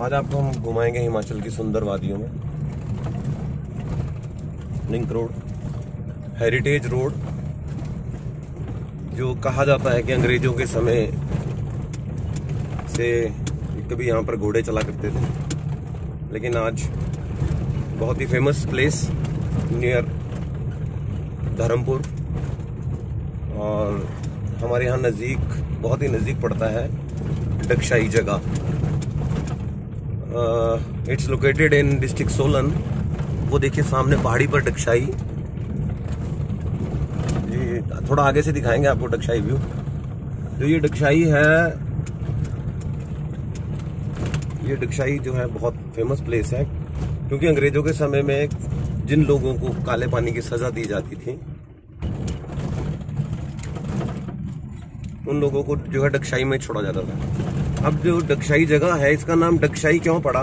आज आपको हम घुमाएंगे हिमाचल की सुंदर वादियों में। लिंक रोड, हेरिटेज रोड, जो कहा जाता है कि अंग्रेजों के समय से कभी यहाँ पर घोड़े चला करते थे, लेकिन आज बहुत ही फेमस प्लेस नियर धर्मपुर, और हमारे यहाँ नज़दीक, बहुत ही नज़दीक पड़ता है डगशाई जगह। It's located in district Solan. वो देखिए सामने पहाड़ी पर डगशाई, ये थोड़ा आगे से दिखाएंगे आपको डगशाई व्यू। तो ये डगशाई है, ये डगशाई जो है बहुत फेमस प्लेस है, क्योंकि अंग्रेजों के समय में जिन लोगों को काले पानी की सजा दी जाती थी, उन लोगों को जो है डगशाई में छोड़ा जाता था। अब जो डगशाई जगह है, इसका नाम डगशाई क्यों पड़ा?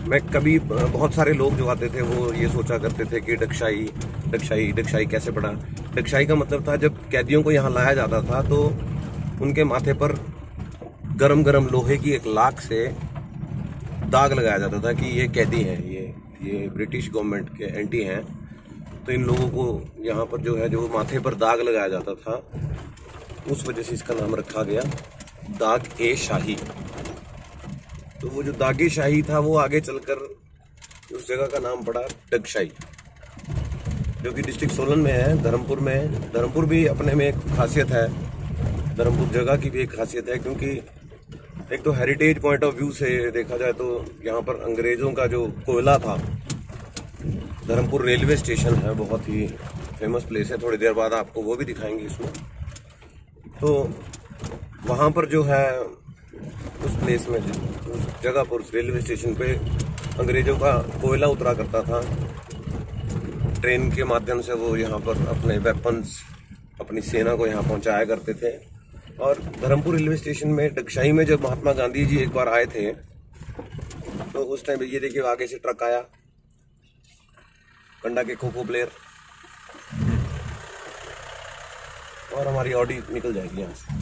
मैं कभी, बहुत सारे लोग जो आते थे वो ये सोचा करते थे कि डगशाई डगशाई डगशाई कैसे पड़ा। डगशाई का मतलब था, जब कैदियों को यहाँ लाया जाता था तो उनके माथे पर गरम गरम लोहे की एक लाख से दाग लगाया जाता था कि ये कैदी हैं, ये ब्रिटिश गवर्नमेंट के एंटी हैं। तो इन लोगों को यहाँ पर जो है, जो माथे पर दाग लगाया जाता था, उस वजह से इसका नाम रखा गया दाग ए शाही। तो वो जो दाग ए शाही था, वो आगे चलकर उस जगह का नाम पड़ा डगशाई, जो कि डिस्ट्रिक्ट सोलन में है, धर्मपुर में। धर्मपुर भी अपने में एक खासियत है, धर्मपुर जगह की भी एक खासियत है, क्योंकि एक तो हेरिटेज पॉइंट ऑफ व्यू से देखा जाए तो यहाँ पर अंग्रेजों का जो कोयला था, धर्मपुर रेलवे स्टेशन है, बहुत ही फेमस प्लेस है। थोड़ी देर बाद आपको वो भी दिखाएंगे इसमें। तो वहाँ पर जो है, उस प्लेस में, उस जगह पर, उस रेलवे स्टेशन पे अंग्रेजों का कोयला उतरा करता था। ट्रेन के माध्यम से वो यहाँ पर अपने वेपन्स, अपनी सेना को यहाँ पहुँचाया करते थे। और धर्मपुर रेलवे स्टेशन में डगशाई में जब महात्मा गांधी जी एक बार आए थे, तो उस टाइम ये देखिए आगे से ट्रक आया, कंडा के खो-खो प्लेयर, और हमारी ऑडी निकल जाएगी यहाँ से।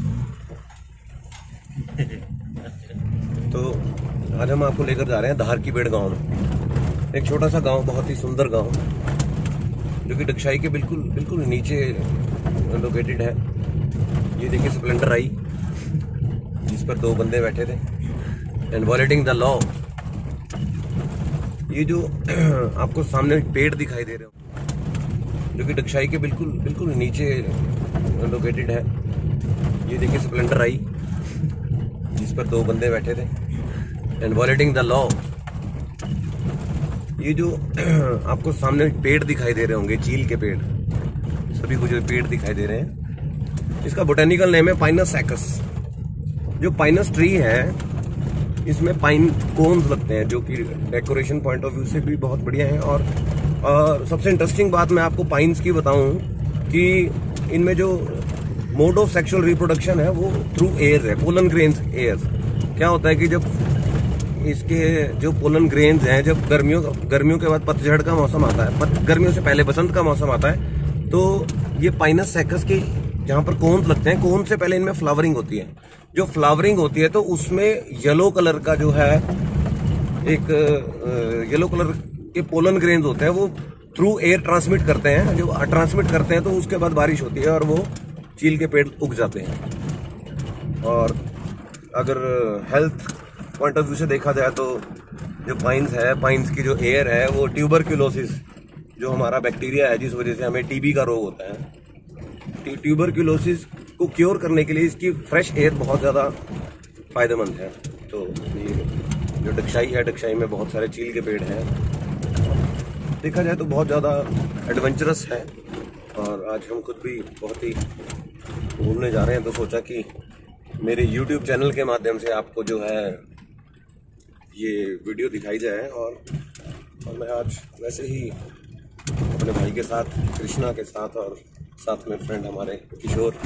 तो आज हम आपको लेकर जा रहे हैं धार की बेड़ गांव में। एक छोटा सा गांव, बहुत ही सुंदर गांव, जो कि डगशाई के बिल्कुल नीचे लोकेटेड है। ये देखिए स्प्लेंडर आई, जिस पर 2 बंदे बैठे थे, एंड वायलेटिंग द लॉ। ये जो आपको सामने पेड़ दिखाई दे रहे हो, जो कि डगशाई के बिल्कुल नीचे लोकेटेड है। ये देखिए स्प्लेंडर आई, जिस पर 2 बंदे बैठे थे, एंड वायलेटिंग द लॉ। ये जो आपको सामने पेड़ दिखाई दे रहे होंगे, चील के पेड़, सभी को जो पेड़ दिखाई दे रहे हैं, इसका बोटेनिकल नेम है पाइनस सैकस। जो पाइनस ट्री है, इसमें पाइन कोन्स लगते हैं, जो कि डेकोरेशन पॉइंट ऑफ व्यू से भी बहुत बढ़िया है। और सबसे इंटरेस्टिंग बात मैं आपको पाइन्स की बताऊं कि इनमें जो मोड ऑफ सेक्सुअल रिप्रोडक्शन है वो थ्रू एयर है, पोलन ग्रेन्स एयर। क्या होता है कि जब इसके जो पोलन ग्रेन्स हैं, जब गर्मियों के बाद पतझड़ का मौसम आता है, गर्मियों से पहले बसंत का मौसम आता है, तो ये पाइनस सैकस के जहाँ पर कोन्स लगते हैं, कोन से पहले इनमें फ्लावरिंग होती है। जो फ्लावरिंग होती है तो उसमें येलो कलर का जो है, एक येलो कलर के पोलन ग्रेन्स होते हैं, वो थ्रू एयर ट्रांसमिट करते हैं। जो ट्रांसमिट करते हैं तो उसके बाद बारिश होती है और वो चील के पेड़ उग जाते हैं। और अगर हेल्थ पॉइंट ऑफ व्यू से देखा जाए तो जो पाइन्स है, पाइन्स की जो एयर है, वो ट्यूबरक्यूलोसिस, जो हमारा बैक्टीरिया है जिस वजह से हमें टीबी का रोग होता है, ट्यूबरक्यूलोसिस को क्योर करने के लिए इसकी फ्रेश एयर बहुत ज़्यादा फायदेमंद है। तो ये जो डगशाई है, डगशाई में बहुत सारे चील के पेड़ हैं, देखा जाए तो बहुत ज़्यादा एडवेंचरस है। और आज हम खुद भी बहुत ही घूमने जा रहे हैं, तो सोचा कि मेरे YouTube चैनल के माध्यम से आपको जो है ये वीडियो दिखाई जाए। और मैं आज वैसे ही अपने भाई के साथ, कृष्णा के साथ, और साथ में फ्रेंड हमारे किशोर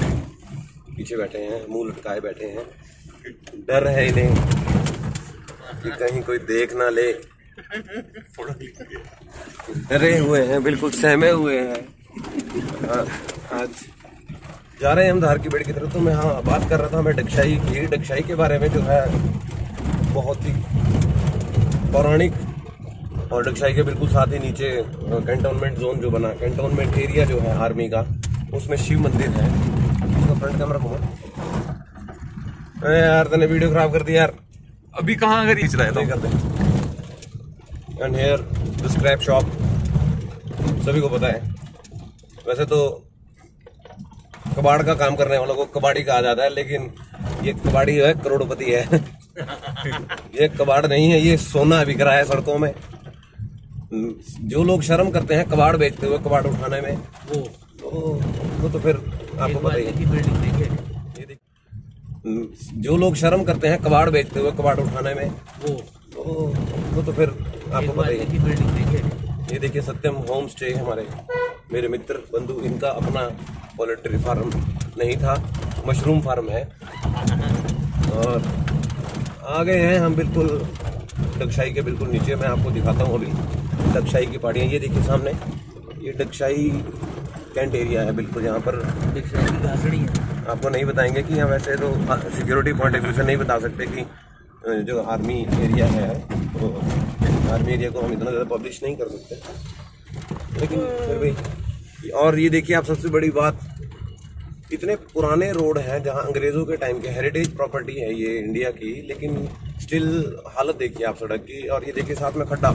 पीछे बैठे हैं, मुंह लटकाए बैठे हैं। डर है इन्हें कि कहीं कोई देख ना ले, डरे हुए हैं, बिल्कुल सहमे हुए हैं। आज जा रहे हैं हम धार की बेड़ की तरफ। तो मैं बात कर रहा था मैं डगशाई के बारे में, जो है बहुत ही पौराणिक, और डगशाई के बिल्कुल साथ ही नीचे कैंटोनमेंट जोन जो बना, कैंटोनमेंट एरिया जो है आर्मी का, उसमें शिव मंदिर है। इसका फ्रंट कैमरा घुमा। यार तूने वीडियो खराब कर दी यार। अभी कहाँ अगर खींच रहा है नहीं करते। And here the scrap shop, सभी को पता है। वैसे तो कबाड़ का काम करने वालों को कबाड़ी कहा जाता है, लेकिन ये कबाड़ी है करोड़पति है। ये कबाड़ नहीं है, ये सोना बिक रहा है सड़कों में। जो लोग शर्म करते हैं कबाड़ बेचते हुए, कबाड़ उठाने में, वो तो फिर आपको पता ही है। जो लोग शर्म करते हैं कबाड़ बेचते हुए, कबाड़ उठाने में, वो तो फिर आपको पता ही है। ये देखिए सत्यम होम स्टे हमारे, मेरे मित्र बंधु, इनका अपना पोल्ट्री फार्म नहीं था, मशरूम फार्म है। और आ गए हैं हम बिल्कुल डगशाई के बिल्कुल नीचे। मैं आपको दिखाता हूँ अभी डगशाई की पहाड़ियाँ। ये देखिए सामने, ये डगशाई कैंट एरिया है बिल्कुल। यहाँ पर डगशाई की घासड़ी है। आपको नहीं बताएंगे कि यहाँ, वैसे तो सिक्योरिटी पॉइंट ऑफ व्यू से नहीं बता सकते कि जो आर्मी एरिया है, तो आर्मी एरिया को हम इतना ज़्यादा पब्लिश नहीं कर सकते, लेकिन फिर भी। और ये देखिए आप, सबसे बड़ी बात, इतने पुराने रोड हैं जहाँ अंग्रेज़ों के टाइम के, हेरिटेज प्रॉपर्टी है ये इंडिया की, लेकिन स्टिल हालत देखिए आप सड़क की। और ये देखिए साथ में खड्डा,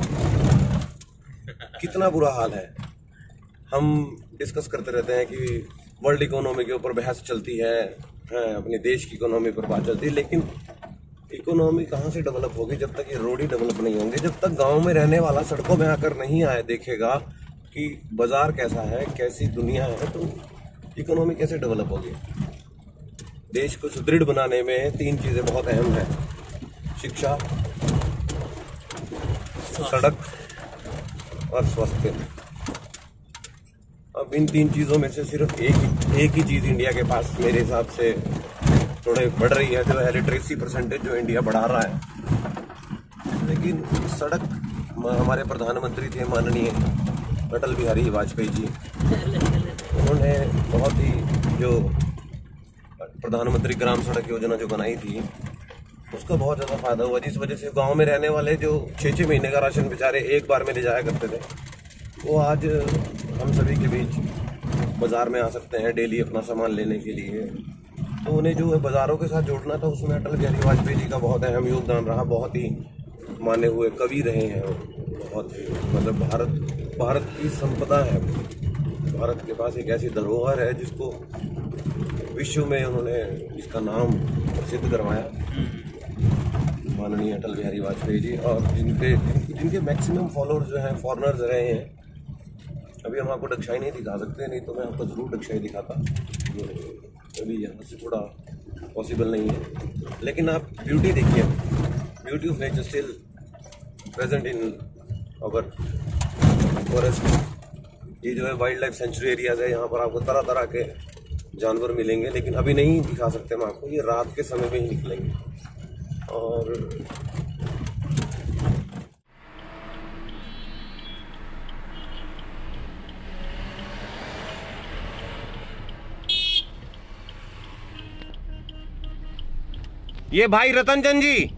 कितना बुरा हाल है। हम डिस्कस करते रहते हैं कि वर्ल्ड इकोनॉमी के ऊपर बहस चलती है, अपने देश की इकोनॉमी पर बात चलती है, लेकिन इकोनॉमी कहाँ से डेवलप होगी जब तक ये रोड ही डेवलप नहीं होंगे, जब तक गांव में रहने वाला सड़कों में आकर नहीं आए देखेगा कि बाजार कैसा है, कैसी दुनिया है, तो इकोनॉमी कैसे डेवलप होगी। देश को सुदृढ़ बनाने में 3 चीजें बहुत अहम है: शिक्षा, सड़क और स्वास्थ्य। अब इन 3 चीजों में से सिर्फ एक ही चीज इंडिया के पास मेरे हिसाब से थोड़े बढ़ रही है, जो है लिटरेसी परसेंटेज, जो इंडिया बढ़ा रहा है। लेकिन सड़क, हमारे प्रधानमंत्री थे माननीय अटल बिहारी वाजपेयी जी, उन्होंने बहुत ही, जो प्रधानमंत्री ग्राम सड़क योजना जो बनाई थी, उसका बहुत ज़्यादा फायदा हुआ, जिस वजह से गांव में रहने वाले जो 6-6 महीने का राशन बेचारे एक बार में ले जाया करते थे, वो आज हम सभी के बीच बाज़ार में आ सकते हैं डेली अपना सामान लेने के लिए। तो उन्हें जो है बाज़ारों के साथ जोड़ना था, उसमें अटल बिहारी वाजपेयी जी का बहुत अहम योगदान रहा। बहुत ही माने हुए कवि रहे हैं, बहुत ही, मतलब भारत की संपदा है। भारत के पास एक ऐसी धरोहर है जिसको विश्व में उन्होंने इसका नाम प्रसिद्ध करवाया, माननीय अटल बिहारी वाजपेयी जी। और जिनके मैक्सिमम फॉलोअर्स जो हैं फॉरेनर्स रहे हैं। अभी हम आपको डगशाई नहीं दिखा सकते, नहीं तो मैं आपको ज़रूर डगशाई दिखाता, अभी यहाँ से थोड़ा पॉसिबल नहीं है। लेकिन आप ब्यूटी देखिए, beauty of nature still present in our forest. ये जो है वाइल्ड लाइफ सेंचुरी एरियाज है, यहाँ पर आपको तरह तरह के जानवर मिलेंगे, लेकिन अभी नहीं दिखा सकते हम आपको, ये रात के समय में ही निकलेंगे। और ये भाई रतन चंद जी,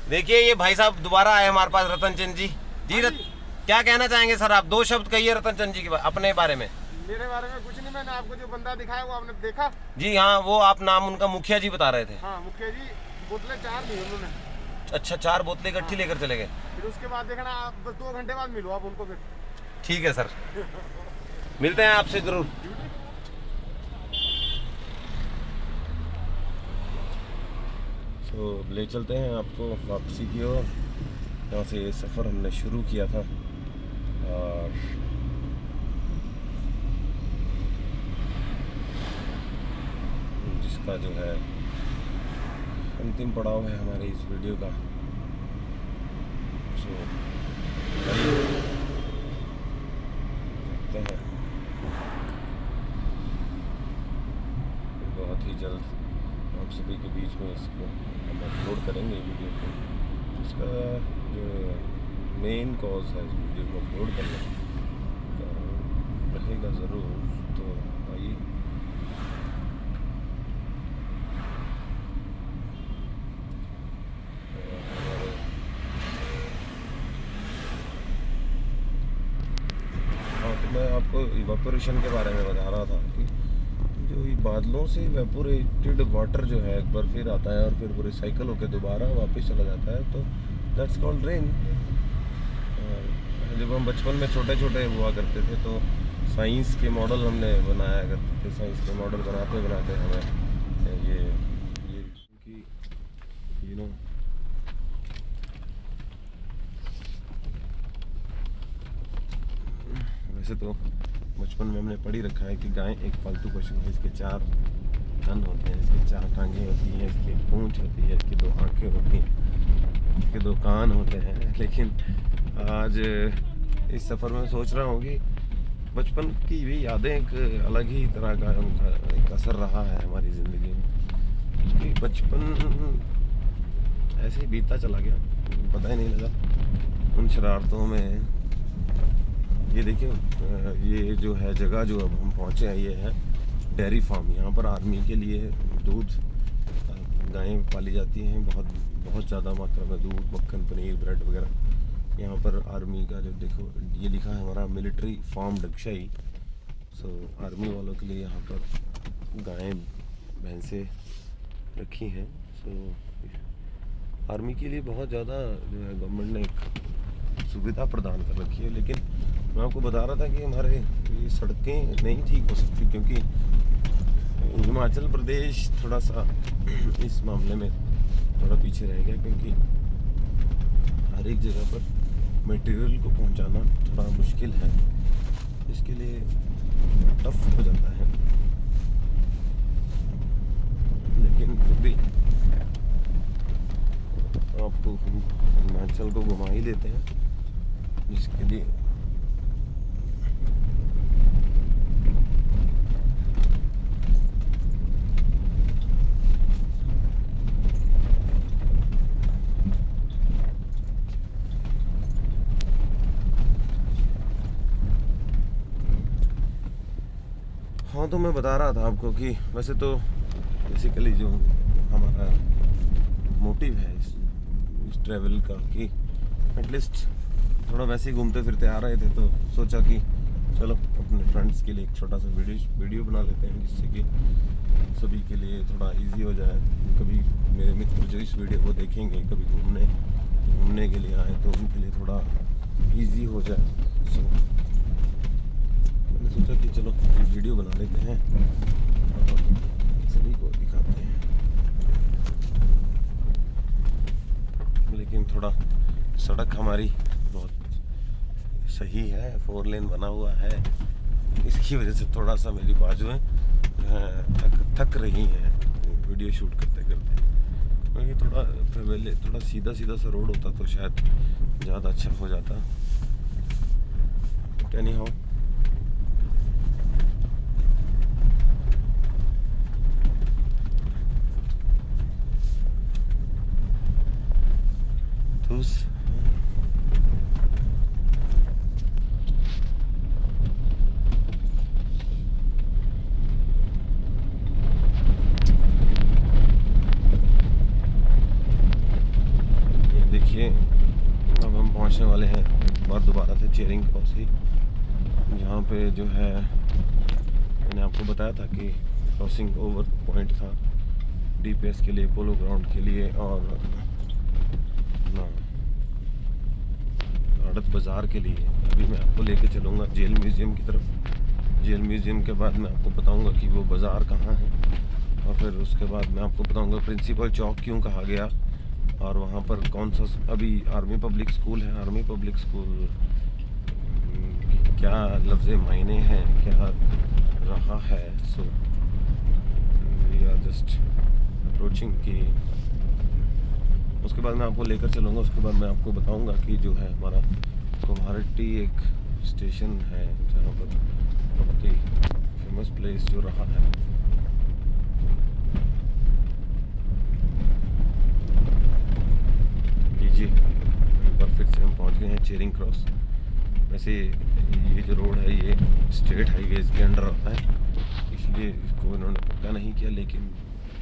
देखिए ये भाई साहब दोबारा आए हमारे पास, रतन चंद जी। क्या कहना चाहेंगे सर आप? 2 शब्द कहिए रतन चंद जी के अपने बारे में। मेरे बारे में कुछ नहीं, मैंने आपको जो बंदा दिखाया वो आपने देखा? जी हाँ, वो आप नाम उनका मुखिया जी बता रहे थे। हाँ, मुखिया जी बोतलें 4 दी उन्होंने। अच्छा, 4 बोतलें इकट्ठी लेकर चले गए। फिर उसके बाद देखना, आप बस 2 घंटे बाद मिलो आप उनको। फिर ठीक है सर, मिलते हैं आपसे जरूर। तो ले चलते हैं आपको वापसी की ओर। यहाँ से ये सफ़र हमने शुरू किया था, और जिसका जो है अंतिम पड़ाव है हमारे इस वीडियो का। सो देखते हैं, बहुत ही जल्द आप सभी के बीच में इसको हम अपलोड करेंगे वीडियो को। इसका जो मेन कॉज है इस वीडियो को अपलोड करना रहेगा ज़रूर। तो आइए इवेपोरेशन के बारे में बता रहा था कि जो ये बादलों से इवेपोरेटेड वाटर जो है एक बार फिर आता है और फिर वो रिसाइकल होकर दोबारा वापस चला जाता है, तो दैट्स कॉल्ड रेन। जब हम बचपन में छोटे छोटे हुआ करते थे तो साइंस के मॉडल हमने बनाया करते थे। साइंस के मॉडल बनाते बनाते हमें ये कि यू नो वैसे तो बचपन में हमने पढ़ी रखा है कि गाय एक पालतू पशु है, इसके 4 कान होते हैं, इसकी 4 टांगें होती हैं, इसकी पूंछ होती है, इसकी 2 आंखें होती हैं, इसके 2 कान होते हैं। लेकिन आज इस सफ़र में सोच रहा हूँ कि बचपन की भी यादें एक अलग ही तरह का उनका एक असर रहा है हमारी ज़िंदगी में, कि बचपन ऐसे ही बीतता चला गया, पता ही नहीं लगा उन शरारतों में। ये देखिए, ये जो है जगह जो अब हम पहुँचे हैं ये है डेयरी फार्म। यहाँ पर आर्मी के लिए दूध गायें पाली जाती हैं, बहुत ज़्यादा मात्रा में दूध, मक्खन, पनीर, ब्रेड वगैरह। यहाँ पर आर्मी का जो देखो ये लिखा है हमारा मिलिट्री फार्म डगशाई। सो आर्मी वालों के लिए यहाँ पर गायें भैंसें रखी हैं। सो आर्मी के लिए बहुत ज़्यादा जो है गवर्नमेंट ने एक सुविधा प्रदान कर रखी है। लेकिन मैं आपको बता रहा था कि हमारे ये सड़कें नहीं ठीक हो सकती, क्योंकि हिमाचल प्रदेश थोड़ा सा इस मामले में थोड़ा पीछे रह गया, क्योंकि हर एक जगह पर मटेरियल को पहुंचाना थोड़ा मुश्किल है, इसके लिए टफ हो जाता है। लेकिन फिर भी आपको हम हिमाचल को घुमा ही देते हैं, जिसके लिए हाँ, तो मैं बता रहा था आपको कि वैसे तो बेसिकली जो हमारा मोटिव है इस ट्रैवल का कि एटलीस्ट थोड़ा वैसे ही घूमते फिरते आ रहे थे, तो सोचा कि चलो अपने फ्रेंड्स के लिए एक छोटा सा वीडियो बना लेते हैं, जिससे कि सभी के लिए थोड़ा इजी हो जाए। कभी मेरे मित्र जो इस वीडियो को देखेंगे कभी घूमने के लिए आए तो उनके लिए थोड़ा इजी हो जाए। सो मैंने सोचा कि चलो एक वीडियो बना लेते हैं और सभी को दिखाते हैं। लेकिन थोड़ा सड़क हमारी बहुत सही है, 4 लेन बना हुआ है, इसकी वजह से थोड़ा सा मेरी बाजुएं थक रही हैं वीडियो शूट करते करते। ये थोड़ा सीधा सा रोड होता तो शायद ज़्यादा अच्छा हो जाता। एनी हाउ अब हम पहुंचने वाले हैं एक बार दोबारा से चेरिंग क्रॉस ही, जहाँ पे जो है मैंने आपको बताया था कि क्रॉसिंग ओवर पॉइंट था डीपीएस के लिए, पोलो ग्राउंड के लिए और ना आड़त बाज़ार के लिए। अभी मैं आपको लेके चलूँगा जेल म्यूज़ियम की तरफ। जेल म्यूज़ियम के बाद मैं आपको बताऊँगा कि वो बाज़ार कहाँ है, और फिर उसके बाद मैं आपको बताऊँगा प्रिंसिपल चौक क्यों कहा गया, और वहाँ पर कौन सा अभी आर्मी पब्लिक स्कूल है। आर्मी पब्लिक स्कूल क्या लफ्ज़ मायने हैं, क्या रहा है। So we are just approaching की। उसके बाद मैं आपको लेकर चलूँगा। उसके बाद मैं आपको बताऊँगा कि जो है हमारा कुम्हारहट्टी एक स्टेशन है, जहाँ पर बहुत ही फेमस प्लेस जो रहा है। एक बार फिर से हम पहुंच गए हैं चेरिंग क्रॉस। वैसे ये जो रोड है ये स्टेट हाईवेज के अंडर आता है, इसलिए इसको इन्होंने पक्का नहीं किया, लेकिन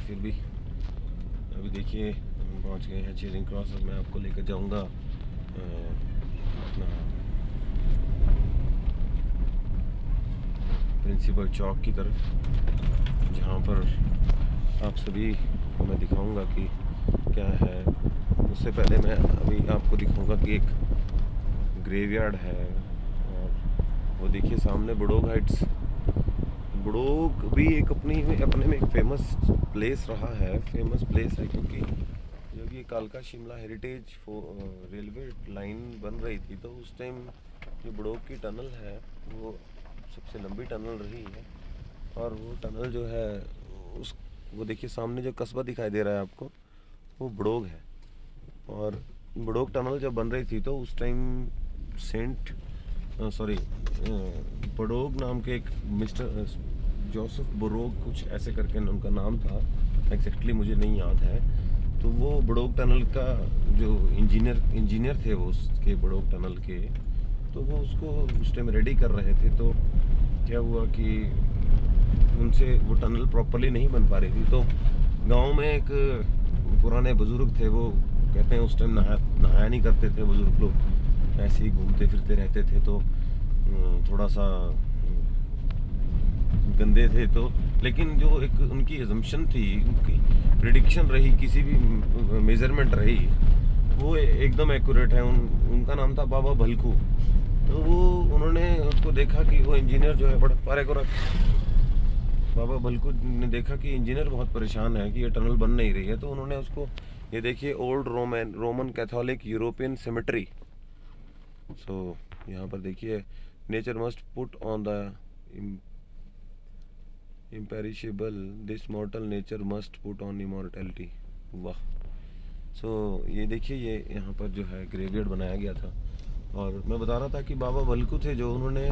फिर भी अभी देखिए हम पहुंच गए हैं चेरिंग क्रॉस। और मैं आपको लेकर जाऊंगा अपना प्रिंसिपल चौक की तरफ, जहाँ पर आप सभी को मैं दिखाऊंगा कि क्या है। उससे पहले मैं अभी आपको दिखाऊंगा कि एक ग्रेवयार्ड है, और वो देखिए सामने बड़ोग हाइट्स। बड़ोग भी एक अपने में एक फेमस प्लेस रहा है, क्योंकि जब ये कालका शिमला हेरिटेज रेलवे लाइन बन रही थी तो उस टाइम जो बड़ोग की टनल है वो सबसे लंबी टनल रही है। और वो टनल जो है वो देखिए सामने जो कस्बा दिखाई दे रहा है आपको, वो बड़ोग है। और बड़ोग टनल जब बन रही थी तो उस टाइम बड़ोग नाम के एक मिस्टर जोसेफ बड़ोग कुछ ऐसे करके उनका नाम था, एग्जैक्टली मुझे नहीं याद है। तो वो बड़ोग टनल का जो इंजीनियर थे वो उसके बड़ोग टनल के, तो वो उसको उस टाइम रेडी कर रहे थे। तो क्या हुआ कि उनसे वो टनल प्रॉपरली नहीं बन पा रही थी। तो गांव में एक पुराने बुजुर्ग थे, वो कहते हैं उस टाइम नहाया नहीं करते थे बुजुर्ग लोग, ऐसे ही घूमते फिरते रहते थे, तो थोड़ा सा गंदे थे। तो लेकिन जो एक उनकी एजम्पशन थी, उनकी प्रेडिक्शन रही, किसी भी मेजरमेंट रही, वो एकदम एक्यूरेट है। उनका नाम था बाबा भलकू। तो वो उन्होंने उसको देखा कि वो इंजीनियर जो है बड़ा पारे को बाबा भलकू ने देखा कि इंजीनियर बहुत परेशान है कि ये टनल बन नहीं रही है। तो उन्होंने उसको, ये देखिए old Roman Catholic European cemetery. So यहाँ पर देखिए nature must put on the imperishable, this mortal nature must put on immortality. वाह। सो ये देखिए ये यहाँ पर जो है ग्रेवयार्ड बनाया गया था। और मैं बता रहा था कि बाबा भलकू थे जो उन्होंने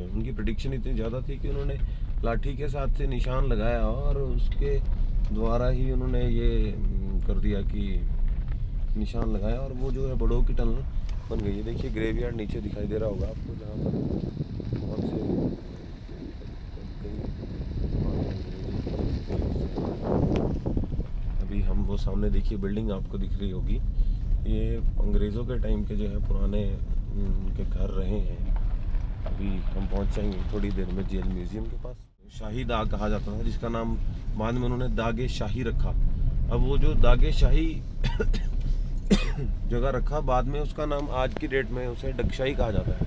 उनकी प्रेडिक्शन इतनी ज़्यादा थी कि उन्होंने लाठी के साथ से निशान लगाया और उसके द्वारा ही उन्होंने ये कर दिया कि निशान लगाया, और वो जो है बड़ोग की टनल बन गई। ये देखिए ग्रेवयार्ड नीचे दिखाई दे रहा होगा आपको, जहाँ पर बहुत से अभी हम वो सामने देखिए बिल्डिंग आपको दिख रही होगी, ये अंग्रेज़ों के टाइम के जो है पुराने उनके घर रहे हैं। अभी हम पहुंच जाएंगे थोड़ी देर में जेल म्यूजियम के पास। शाही दाग कहा जाता था, जिसका नाम बाद में उन्होंने दागे शाही रखा। अब वो जो दागे शाही जगह रखा, बाद में उसका नाम आज की डेट में उसे डगशाही कहा जाता है।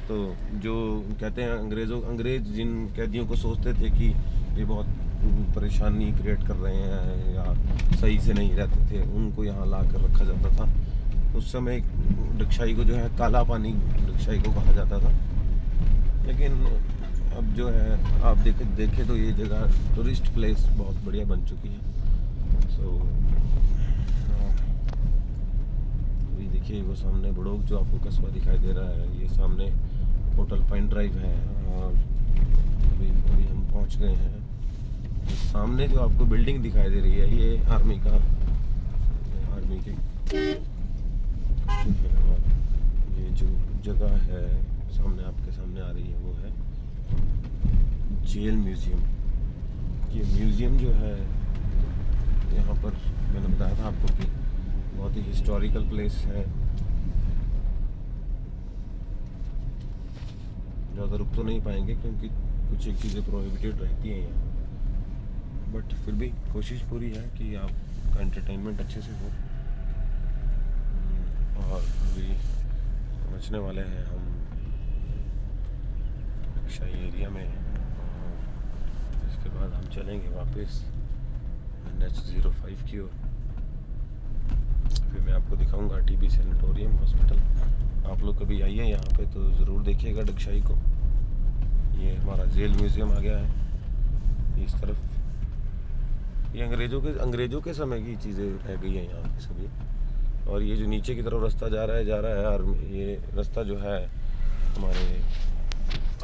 तो जो कहते हैं अंग्रेज जिन कैदियों को सोचते थे कि ये बहुत परेशानी क्रिएट कर रहे हैं या सही से नहीं रहते थे, उनको यहाँ ला कर रखा जाता था। उस समय डगशाही को जो है काला पानी डगशाही को कहा जाता था। लेकिन अब जो है आप देखे तो ये जगह टूरिस्ट प्लेस बहुत बढ़िया बन चुकी है। सो अभी देखिए वो सामने बड़ोग जो आपको कस्बा दिखाई दे रहा है, ये सामने होटल पाइन ड्राइव है। और अभी हम पहुंच गए हैं। सामने जो आपको बिल्डिंग दिखाई दे रही है ये आर्मी के ये जो जगह है सामने आपके सामने आ रही है वो है जेल म्यूजियम। ये म्यूजियम जो है यहाँ पर मैंने बताया था आपको कि बहुत ही हिस्टोरिकल प्लेस है। ज़्यादा रुक तो नहीं पाएंगे क्योंकि कुछ एक चीज़ें प्रोहिबिटेड रहती हैं यहाँ, बट फिर भी कोशिश पूरी है कि आपका एंटरटेनमेंट अच्छे से हो। और अभी पहुँचने वाले हैं हम शाही एरिया में, और इसके बाद हम चलेंगे वापस NH-05 की ओर। फिर मैं आपको दिखाऊंगा TB सैनिटोरियम हॉस्पिटल। आप लोग कभी आइए यहाँ पे तो ज़रूर देखिएगा डगशाही को। ये हमारा जेल म्यूज़ियम आ गया है इस तरफ। ये अंग्रेज़ों के समय की चीज़ें रह गई हैं यहाँ पे सभी। और ये जो नीचे की तरफ रास्ता जा रहा है और ये रास्ता जो है हमारे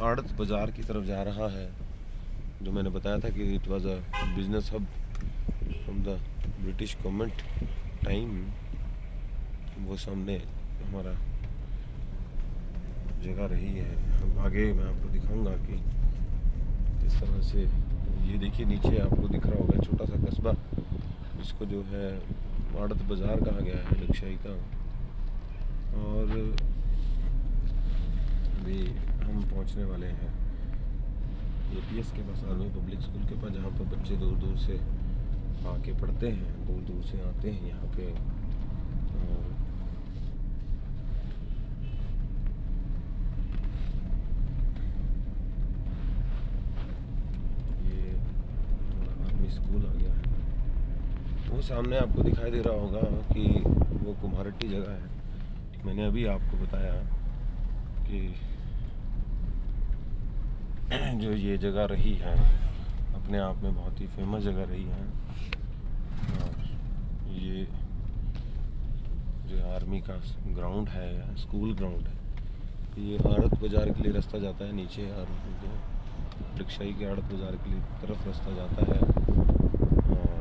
आड़त बाज़ार की तरफ जा रहा है, जो मैंने बताया था कि it was a business hub from the British government time. वो सामने हमारा जगह रही है। हम आगे मैं आपको दिखाऊंगा कि इस तरह से ये देखिए नीचे आपको दिख रहा होगा छोटा सा कस्बा, जिसको जो है आड़त बाज़ार कहा गया है डगशाही का। और अभी हम पहुंचने वाले हैं APS के पास, आर्मी पब्लिक स्कूल के पास, जहाँ पर बच्चे दूर दूर से आके पढ़ते हैं, दूर दूर से आते हैं यहाँ पे। ये आर्मी स्कूल आ गया है। वो सामने आपको दिखाई दे रहा होगा कि वो कुम्हारट्टी जगह है। मैंने अभी आपको बताया कि जो ये जगह रही है अपने आप में बहुत ही फेमस जगह रही है। और ये जो आर्मी का ग्राउंड है या स्कूल ग्राउंड है, ये आड़त बाज़ार के लिए रास्ता जाता है नीचे, और रिक्शाई के आड़त बाज़ार के लिए तरफ रास्ता जाता है। और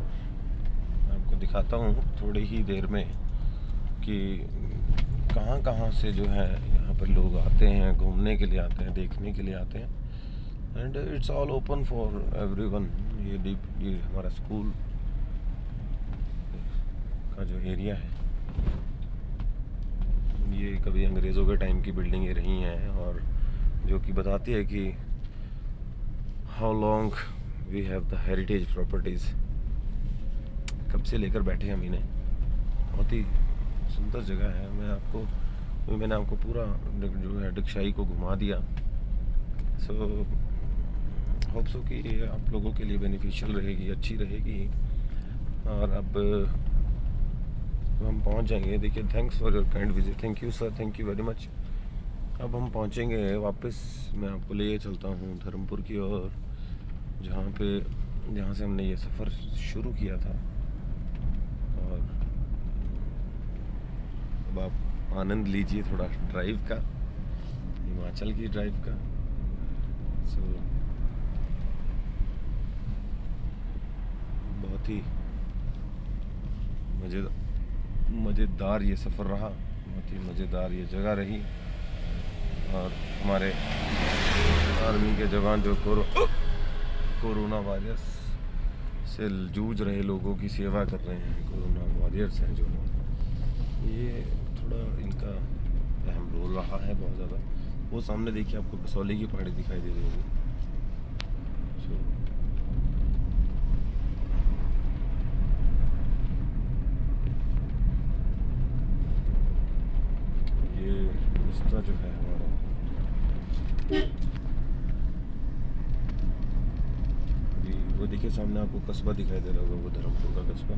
आपको दिखाता हूँ थोड़ी ही देर में कि कहाँ कहाँ से जो है यहाँ पर लोग आते हैं, घूमने के लिए आते हैं, देखने के लिए आते हैं। And it's all open for everyone. ये हमारा स्कूल का जो एरिया है, ये कभी अंग्रेज़ों के टाइम की बिल्डिंगें रही हैं, और जो कि बताती है कि how long we have the heritage properties. कब से लेकर बैठे हम इन्हें। बहुत ही सुंदर जगह है। मैंने आपको पूरा जो है डिक्शाई को घुमा दिया। सो होप सो कि ये आप लोगों के लिए बेनिफिशियल रहेगी, अच्छी रहेगी। और अब हम पहुंच जाएंगे। देखिए, thanks for your kind visit. Thank you sir, thank you very much. अब हम पहुंचेंगे वापस। मैं आपको ले चलता हूं धर्मपुर की ओर, जहाँ से हमने ये सफ़र शुरू किया था। और अब आप आनंद लीजिए थोड़ा ड्राइव का, हिमाचल की ड्राइव का। सो बहुत ही मज़ेदार ये सफ़र रहा, बहुत ही मज़ेदार ये जगह रही। और हमारे आर्मी के जवान जो कोरोना वायरस से जूझ रहे लोगों की सेवा कर रहे हैं, कोरोना वॉरियर्स हैं जो, ये थोड़ा इनका अहम रोल रहा है बहुत ज़्यादा। वो सामने देखिए, आपको कसौली की पहाड़ी दिखाई दे रही होगी। ये रास्ता जो है हमारा, अभी वो देखिए सामने आपको कस्बा दिखाई दे रहा होगा, वो धर्मपुर का कस्बा।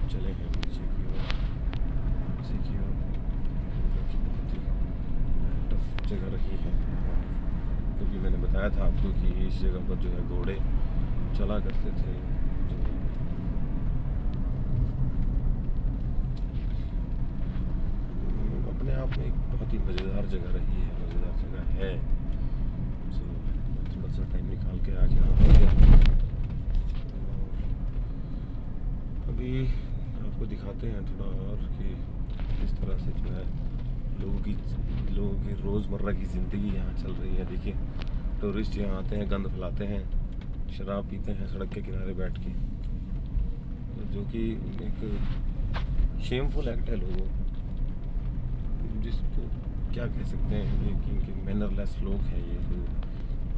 चले हैं नीचे की ओर, जो कि बहुत ही टफ जगह रही है। क्योंकि मैंने बताया था आपको कि इस जगह पर जो है घोड़े चला करते थे। तो अपने आप में एक बहुत ही मज़ेदार जगह रही है, मज़ेदार जगह है। सो थोड़ा सा टाइम निकाल के आज यहाँ पर गया। अभी आपको दिखाते हैं थोड़ा और कि किस तरह से जो है लोगों की रोज़मर्रा की ज़िंदगी यहाँ चल रही है। देखिए, टूरिस्ट यहाँ आते हैं, गंद फैलाते हैं, शराब पीते हैं सड़क के किनारे बैठ के, जो कि एक शेमफुल एक्ट है लोगों का, जिसको क्या कह सकते हैं। ये कि मैनरलेस लोग हैं ये, जो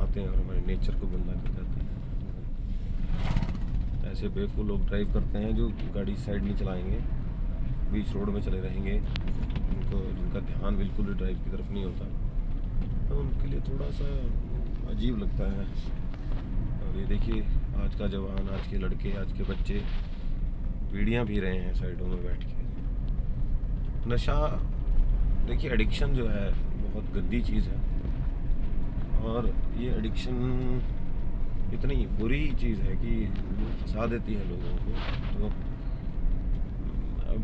आते हैं और हमारे नेचर को गंदा कर जाते हैं। ऐसे बेवकूफ़ लोग ड्राइव करते हैं जो गाड़ी साइड नहीं चलाएंगे, बीच रोड में चले रहेंगे, जिनका ध्यान बिल्कुल भी ड्राइव की तरफ नहीं होता, तो उनके लिए थोड़ा सा अजीब लगता है। और ये देखिए, आज का जवान, आज के लड़के, आज के बच्चे बीड़ियाँ पी रहे हैं साइडों में बैठ के। नशा, देखिए, एडिक्शन जो है बहुत गंदी चीज़ है, और ये एडिक्शन इतनी बुरी चीज़ है कि वो फंसा देती है लोगों को। तो अब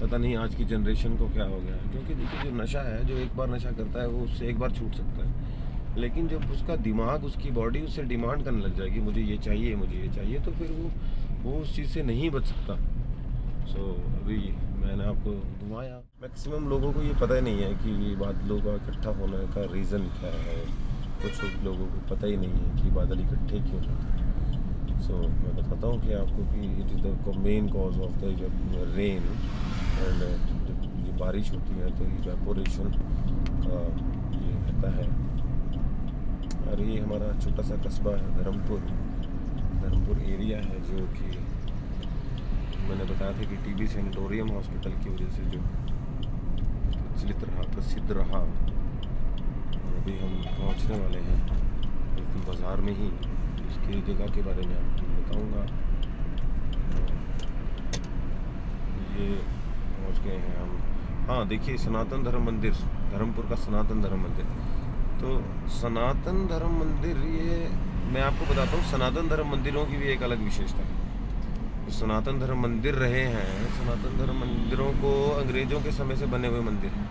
पता नहीं आज की जनरेशन को क्या हो गया है। क्योंकि देखिए, जो नशा है, जो एक बार नशा करता है वो उससे एक बार छूट सकता है, लेकिन जब उसका दिमाग, उसकी बॉडी उससे डिमांड करने लग जाएगी, मुझे ये चाहिए, मुझे ये चाहिए, तो फिर वो उस चीज़ से नहीं बच सकता। सो अभी मैंने आपको घुमाया। मैक्सिमम लोगों को ये पता ही नहीं है कि बादलों का इकट्ठा होने का रीज़न क्या है। कुछ लोगों को पता ही नहीं है कि बादल इकट्ठे क्यों होते हैं। सो मैं बताता हूँ कि आपको कि it is the main cause of the rain. And जब ये बारिश होती है तो इवेपोरेशन का ये रहता है, और ये हमारा छोटा सा कस्बा है धर्मपुर एरिया है, जो कि मैंने बताया था कि टीबी सेनेटोरियम हॉस्पिटल की वजह से जो प्रसिद्ध रहा। और अभी हम पहुंचने वाले हैं बिल्कुल बाज़ार में ही, उसकी जगह के बारे में आपको बताऊंगा। ये पहुंच गए हैं हम। हाँ देखिए, सनातन धर्म मंदिर, धर्मपुर का सनातन धर्म मंदिर। तो सनातन धर्म मंदिर, ये मैं आपको बताता हूँ, सनातन धर्म मंदिरों की भी एक अलग विशेषता है। तो सनातन धर्म मंदिर रहे हैं, सनातन धर्म मंदिरों को अंग्रेज़ों के समय से बने हुए मंदिर हैं।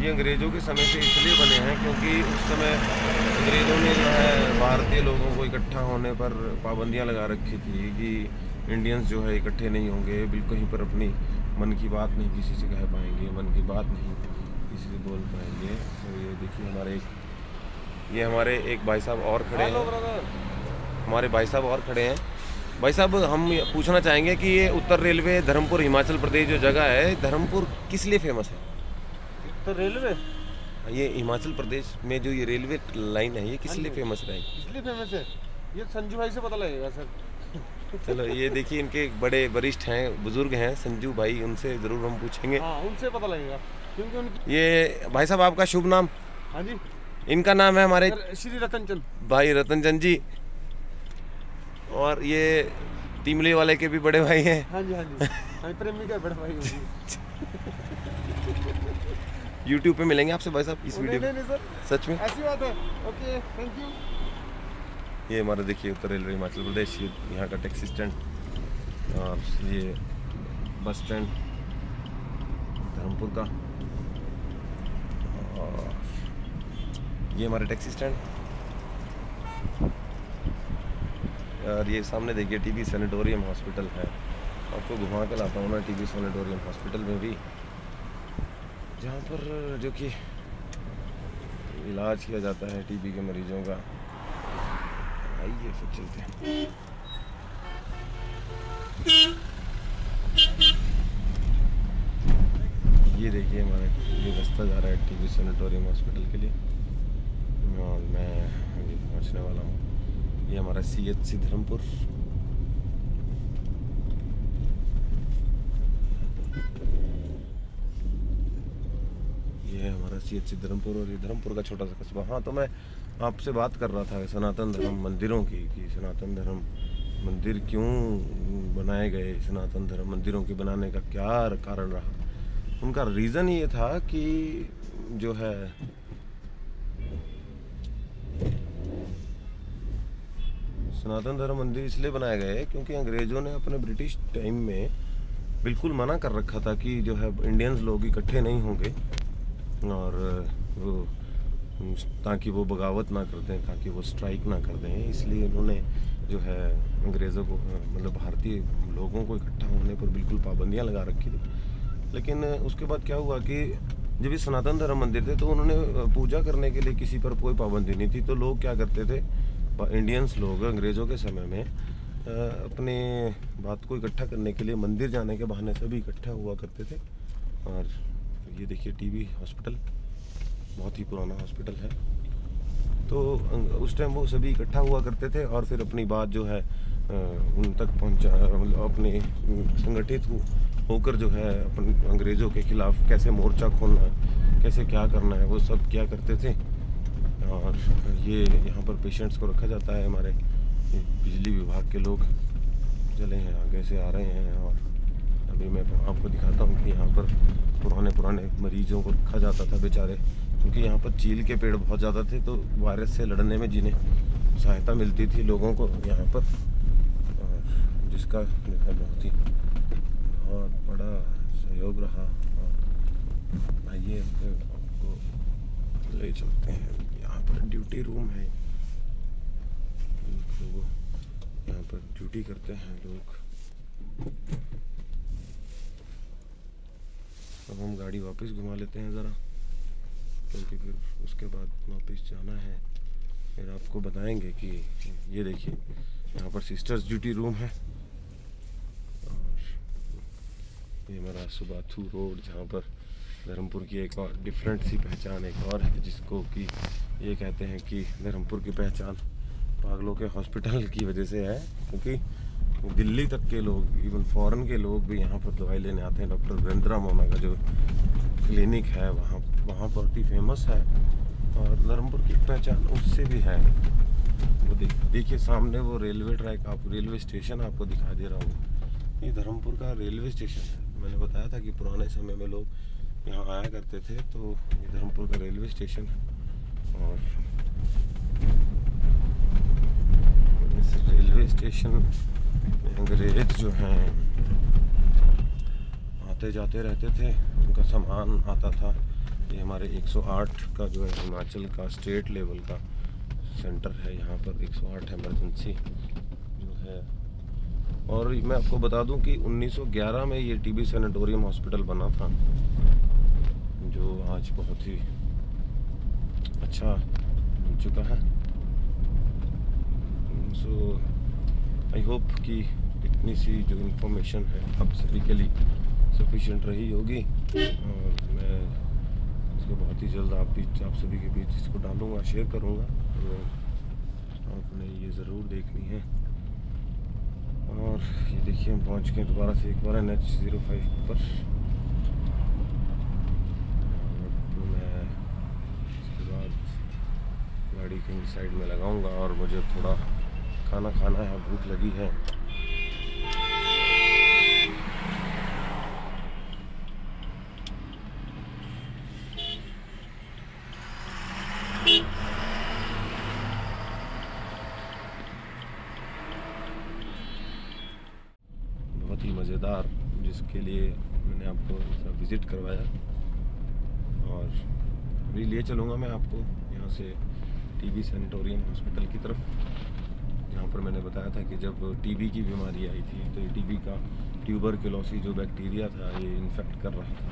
ये अंग्रेज़ों के समय से इसलिए बने हैं क्योंकि उस समय अंग्रेज़ों ने जो है भारतीय लोगों को इकट्ठा होने पर पाबंदियां लगा रखी थी कि इंडियंस जो है इकट्ठे नहीं होंगे, बिल्कुल कहीं पर अपनी मन की बात नहीं किसी से कह पाएंगे, मन की बात नहीं किसी से बोल पाएंगे। तो ये देखिए हमारे एक भाई साहब और खड़े हैं, हमारे भाई साहब और खड़े हैं। भाई साहब, हम पूछना चाहेंगे कि ये उत्तर रेलवे धर्मपुर हिमाचल प्रदेश जो जगह है, धर्मपुर किस लिए फेमस है? तो रेलवे, ये हिमाचल प्रदेश में जो ये रेलवे लाइन है, ये किस लिए फेमस है? इसलिए फेमस है, ये संजू भाई से पता लगेगा सर। चलो ये देखिए, इनके बड़े वरिष्ठ हैं, बुजुर्ग हैं संजू भाई, उनसे ज़रूर हम पूछेंगे। हाँ, उनसे पता लगेगा क्योंकि उनकी। ये भाई साहब, आपका शुभ नाम? हाँ जी, इनका नाम है हमारे श्री रतनचंद भाई रतनचंद जी, और ये तीमली वाले के भी बड़े भाई हैं। हाँ जी, हाँ जी, हाँ, प्रेमी का बड़ा भाई होगी। YouTube पे मिलेंगे आपसे भाई साहब इस वीडियो में। नहीं सर, सच में ऐसी बात है। Okay, thank you. ये हमारा देखिए उत्तर रेलवे हिमाचल प्रदेश, ये यहाँ का टैक्सी स्टैंड, और ये बस स्टैंड धर्मपुर का, और ये हमारे टैक्सी स्टैंड। और ये सामने देखिए टीबी सेनेटोरियम हॉस्पिटल है। आपको घुमा के लाता हूँ ना टीबी सेनेटोरियम हॉस्पिटल में भी, जहाँ पर जो कि इलाज किया जाता है टीबी के मरीजों का। आइए फिर चलते हैं। ये देखिए हमारे ये रास्ता जा रहा है टीबी सेनेटोरियम हॉस्पिटल के लिए, और मैं अभी पहुँचने वाला हूँ। ये हमारा CHC धर्मपुर। ये है हमारा CHC धर्मपुर, और ये धर्मपुर का छोटा सा कस्बा। हाँ, तो मैं आपसे बात कर रहा था सनातन धर्म मंदिरों की, कि सनातन धर्म मंदिर क्यों बनाए गए, सनातन धर्म मंदिरों के बनाने का क्या कारण रहा। उनका रीज़न ये था कि जो है सनातन धर्म मंदिर इसलिए बनाए गए क्योंकि अंग्रेज़ों ने अपने ब्रिटिश टाइम में बिल्कुल मना कर रखा था कि जो है इंडियंस लोग इकट्ठे नहीं होंगे, और वो ताकि वो बगावत ना कर दें, ताकि वो स्ट्राइक ना कर दें। इसलिए उन्होंने जो है अंग्रेज़ों को, मतलब भारतीय लोगों को इकट्ठा होने पर बिल्कुल पाबंदियां लगा रखी थी। लेकिन उसके बाद क्या हुआ कि जब ये सनातन धर्म मंदिर थे तो उन्होंने पूजा करने के लिए किसी पर कोई पाबंदी नहीं थी। तो लोग क्या करते थे, इंडियंस लोग अंग्रेज़ों के समय में अपने बात को इकट्ठा करने के लिए मंदिर जाने के बहाने सभी इकट्ठा हुआ करते थे। और ये देखिए टीबी हॉस्पिटल, बहुत ही पुराना हॉस्पिटल है। तो उस टाइम वो सभी इकट्ठा हुआ करते थे और फिर अपनी बात जो है उन तक पहुंचा, मतलब अपने संगठित होकर जो है अपन अंग्रेज़ों के खिलाफ कैसे मोर्चा खोलना है, कैसे क्या करना है, वो सब क्या करते थे। और ये यहाँ पर पेशेंट्स को रखा जाता है। हमारे बिजली विभाग के लोग चले हैं, आगे से आ रहे हैं, और अभी मैं आपको दिखाता हूँ कि यहाँ पर पुराने मरीजों को रखा जाता था बेचारे, क्योंकि यहाँ पर चील के पेड़ बहुत ज़्यादा थे। तो वायरस से लड़ने में जिन्हें सहायता मिलती थी लोगों को यहाँ पर, जिसका बहुत बड़ा सहयोग रहा। और आइए आपको ले चलते हैं, यहाँ पर ड्यूटी रूम है, लोग यहाँ पर ड्यूटी करते हैं लोग। अब हम गाड़ी वापस घुमा लेते हैं ज़रा, क्योंकि फिर उसके बाद वापस जाना है। फिर आपको बताएंगे कि ये देखिए यहाँ पर सिस्टर्स ड्यूटी रूम है, और ये हमारा सुबाथू रोड, जहाँ पर धर्मपुर की एक और डिफरेंट सी पहचान एक और है, जिसको कि ये कहते हैं कि धर्मपुर की पहचान पागलों के हॉस्पिटल की वजह से है, क्योंकि दिल्ली तक के लोग, इवन फॉरेन के लोग भी यहाँ पर दवाई लेने आते हैं। डॉक्टर वीरेंद्रा मोना का जो क्लिनिक है वहाँ बहुत ही फेमस है, और धर्मपुर की पहचान उससे भी है। वो देखिए सामने वो रेलवे ट्रैक, आप रेलवे स्टेशन आपको दिखा दे रहा हूँ। ये धर्मपुर का रेलवे स्टेशन है। मैंने बताया था कि पुराने समय में लोग यहाँ आया करते थे, तो ये धर्मपुर का रेलवे स्टेशन है। और इस रेलवे स्टेशन में अंग्रेज जो हैं आते जाते रहते थे, उनका सामान आता था। ये हमारे 108 का जो है हिमाचल का स्टेट लेवल का सेंटर है, यहाँ पर 108 इमरजेंसी जो है। और मैं आपको बता दूं कि 1911 में ये टीबी सैनिटोरियम हॉस्पिटल बना था, जो आज बहुत ही अच्छा बन चुका है। सो आई होप कि इतनी सी जो इन्फॉर्मेशन है आप सभी के लिए सफिशिएंट रही होगी, और मैं इसको बहुत ही जल्द आप सभी के बीच इसको डालूंगा, शेयर करूंगा। तो आपने ये ज़रूर देखनी है। और ये देखिए हम पहुंच गए दोबारा से एक बार NH05 पर। मैं इसके बाद गाड़ी कहीं साइड में लगाऊंगा, और मुझे थोड़ा खाना खाना है, भूख लगी है। बहुत ही मज़ेदार, जिसके लिए मैंने आपको विज़िट करवाया। और अभी ले चलूँगा मैं आपको यहाँ से टीबी सैनिटोरियम हॉस्पिटल की तरफ, जहाँ पर मैंने बताया था कि जब टीबी की बीमारी आई थी, तो ये टीबी का ट्यूबरकुलोसिस जो बैक्टीरिया था, ये इन्फेक्ट कर रहा था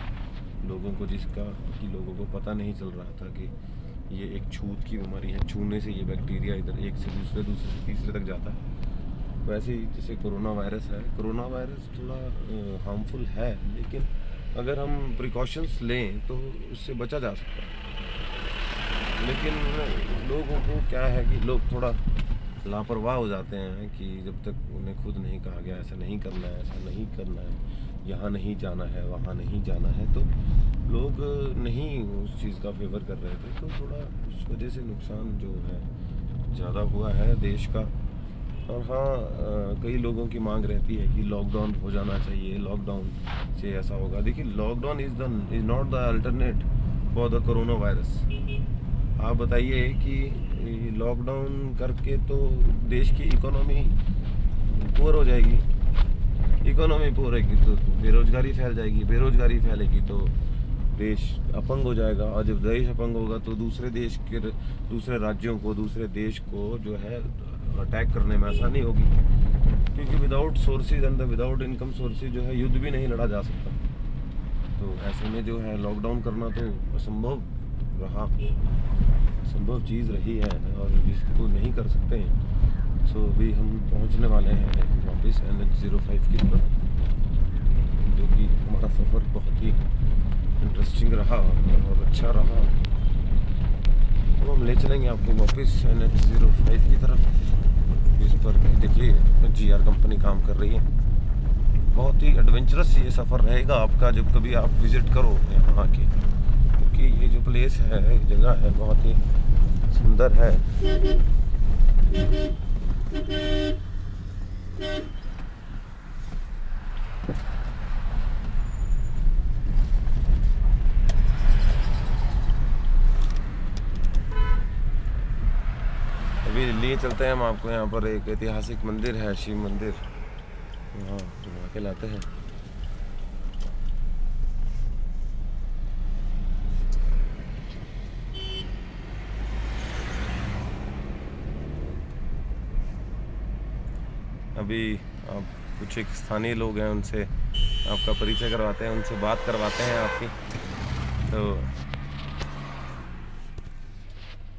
लोगों को, जिसका कि लोगों को पता नहीं चल रहा था कि ये एक छूत की बीमारी है। छूने से ये बैक्टीरिया इधर एक से दूसरे से तीसरे तक जाता है। वैसे ही जैसे कोरोना वायरस है, कोरोना वायरस थोड़ा हार्मफुल है, लेकिन अगर हम प्रिकॉशंस लें तो उससे बचा जा सकता है। लेकिन लोगों को क्या है कि लोग थोड़ा लापरवाह हो जाते हैं कि जब तक उन्हें खुद नहीं कहा गया ऐसा नहीं करना है, ऐसा नहीं करना है, यहाँ नहीं जाना है, वहाँ नहीं जाना है, तो लोग नहीं उस चीज़ का फेवर कर रहे थे। तो थोड़ा उस वजह से नुकसान जो है ज़्यादा हुआ है देश का। और हाँ, कई लोगों की मांग रहती है कि लॉकडाउन हो जाना चाहिए, लॉकडाउन से ऐसा होगा। देखिए, lockdown is not the alternate for the corona virus. आप बताइए कि लॉकडाउन करके तो देश की इकोनॉमी पुअर हो जाएगी, इकोनॉमी पुअर होगी तो बेरोजगारी फैल जाएगी, बेरोजगारी फैलेगी तो देश अपंग हो जाएगा, और जब देश अपंग होगा तो दूसरे देश के, दूसरे राज्यों को, दूसरे देश को जो है अटैक करने में आसानी होगी, क्योंकि without sources and without income sources जो है युद्ध भी नहीं लड़ा जा सकता। तो ऐसे में जो है लॉकडाउन करना तो असंभव रहा, असंभव चीज़ रही है, और जिसको नहीं कर सकते हैं। सो अभी हम पहुंचने वाले हैं वापस NH05 की तरफ, जो कि हमारा सफ़र बहुत ही इंटरेस्टिंग रहा और अच्छा रहा। तो हम ले चलेंगे आपको वापस NH05 की तरफ, जिस पर देखिए GR कंपनी काम कर रही है। बहुत ही एडवेंचरस ये सफ़र रहेगा आपका जब कभी आप विज़िट करो यहाँ आके, क्योंकि ये जो प्लेस है, जगह है, बहुत ही सुंदर है। अभी लिए चलते हैं हम आपको, यहाँ पर एक ऐतिहासिक मंदिर है, शिव मंदिर, वहाँ घुमा के लाते हैं। अभी आप कुछ एक स्थानीय लोग हैं, उनसे आपका परिचय करवाते हैं, उनसे बात करवाते हैं आपकी। तो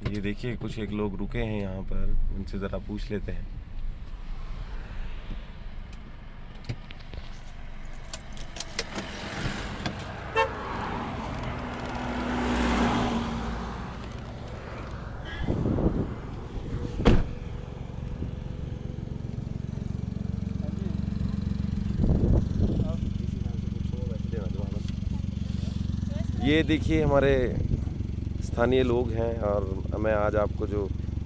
ये देखिए कुछ एक लोग रुके हैं यहाँ पर, उनसे ज़रा पूछ लेते हैं। ये देखिए हमारे स्थानीय लोग हैं और मैं आज आपको जो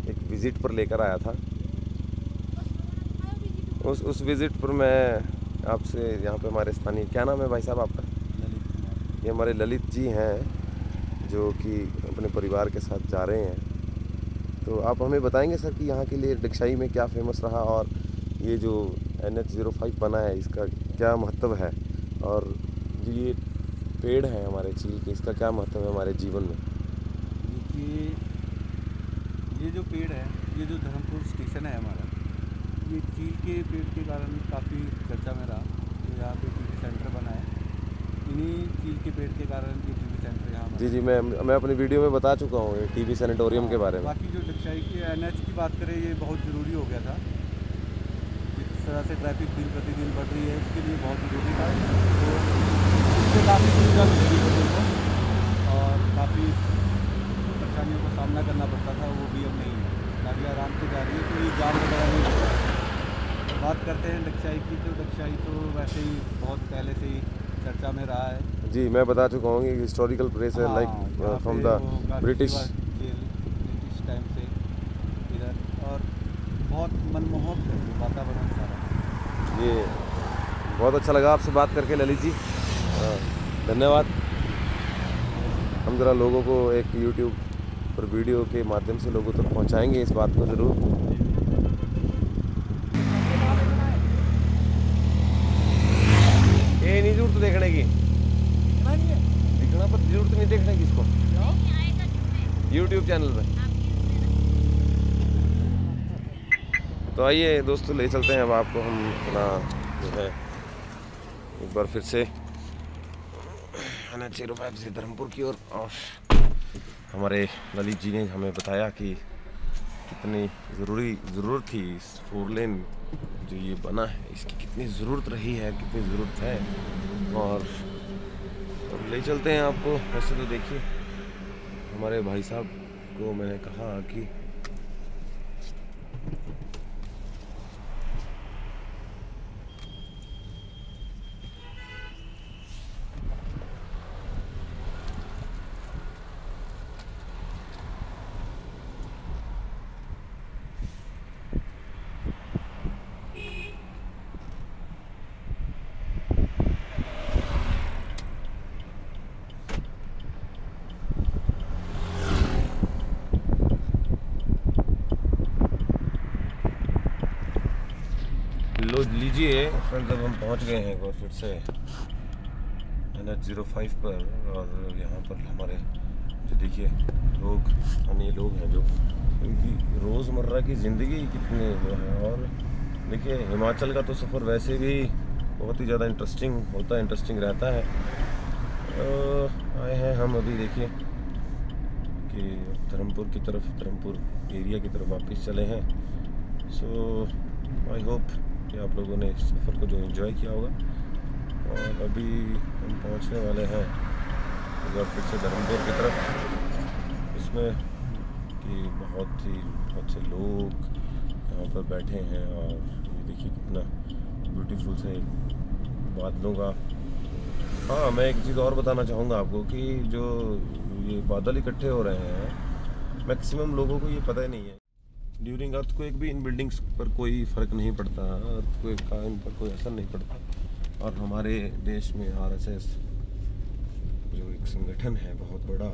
एक विज़िट पर लेकर आया था, उस विज़िट पर मैं आपसे यहाँ पे हमारे स्थानीय, क्या नाम है भाई साहब आपका? ललित। ये हमारे ललित जी हैं जो कि अपने परिवार के साथ जा रहे हैं। तो आप हमें बताएंगे सर कि यहाँ के लिए डगशाई में क्या फेमस रहा और ये जो NH05 बना है इसका क्या महत्व है, और जो ये पेड़ है हमारे चील के, इसका क्या महत्व है हमारे जीवन में? देखिए, ये जो पेड़ है, ये जो धर्मपुर स्टेशन है हमारा, ये चील के पेड़ के कारण काफ़ी चर्चा में रहा। तो यहाँ पे टीवी सेंटर बना है, इन्हीं चील के पेड़ के कारण ये टीवी सेंटर यहाँ बना। जी, मैं अपनी वीडियो में बता चुका हूँ ये टीबी सैनिटोरियम के बारे में। बाकी जो डगशाई की NH की बात करें, ये बहुत ज़रूरी हो गया था। जिस तरह से ट्रैफिक दिन प्रतिदिन बढ़ रही है, इसके लिए बहुत ज़रूरी था। तो इससे काफ़ी सुविधा मिल रही है और काफ़ी परेशानियों का सामना करना पड़ता था, वो भी अब नहीं है। गाड़ी आराम से जा रही है, कोई जाम वगैरह नहीं होता। बात करते हैं डगशाई की, तो डगशाई तो वैसे ही बहुत पहले से ही चर्चा में रहा है। जी, मैं बता चुका हूँ कि हिस्टोरिकल प्लेस है, like from the British time से इधर, और बहुत मनमोहक है वातावरण सारा। ये बहुत अच्छा लगा आपसे बात करके ललित जी, धन्यवाद। हम ज़रा लोगों को एक यूट्यूब पर वीडियो के माध्यम से लोगों तक पहुंचाएंगे इस बात को ज़रूर। ये नहीं जरूरत देखने की, दिखना पर जरूरत नहीं देखने की इसको यूट्यूब चैनल पे। तो आइए दोस्तों, ले चलते हैं अब आपको हम अपना जो है एक बार फिर से NH05 से धर्मपुर की ओर। और हमारे ललित जी ने हमें बताया कि कितनी ज़रूरत थी इस 4 लेन जो ये बना है, इसकी कितनी ज़रूरत रही है, कितनी ज़रूरत है। और अब ले चलते हैं आपको। वैसे तो देखिए हमारे भाई साहब को मैंने कहा कि लो लीजिए फ्रेंड्स, अब हम पहुंच गए हैं एक बार फिर से NH05 पर। और यहाँ पर हमारे जो देखिए लोग, स्थानीय लोग हैं जो इनकी रोज़मर्रा की ज़िंदगी कितनी जो है। और देखिए हिमाचल का तो सफ़र वैसे भी बहुत ही ज़्यादा इंटरेस्टिंग रहता है। आए हैं हम अभी देखिए कि धर्मपुर एरिया की तरफ वापस चले हैं। सो आई होप कि आप लोगों ने इस सफ़र को जो एंजॉय किया होगा। और अभी हम पहुंचने वाले हैं एक बार फिर से धर्मपुर की तरफ। इसमें कि बहुत से लोग यहाँ पर बैठे हैं और ये देखिए कितना ब्यूटीफुल से बादलों का। हाँ, मैं एक चीज़ और बताना चाहूँगा आपको कि जो ये बादल इकट्ठे हो रहे हैं, मैक्सिमम लोगों को ये पता ही नहीं है। ड्यूरिंग अर्थक्वेक भी इन बिल्डिंग्स पर कोई फ़र्क नहीं पड़ता, अर्थक्वेक का इन पर कोई असर नहीं पड़ता। और हमारे देश में RSS जो एक संगठन है बहुत बड़ा,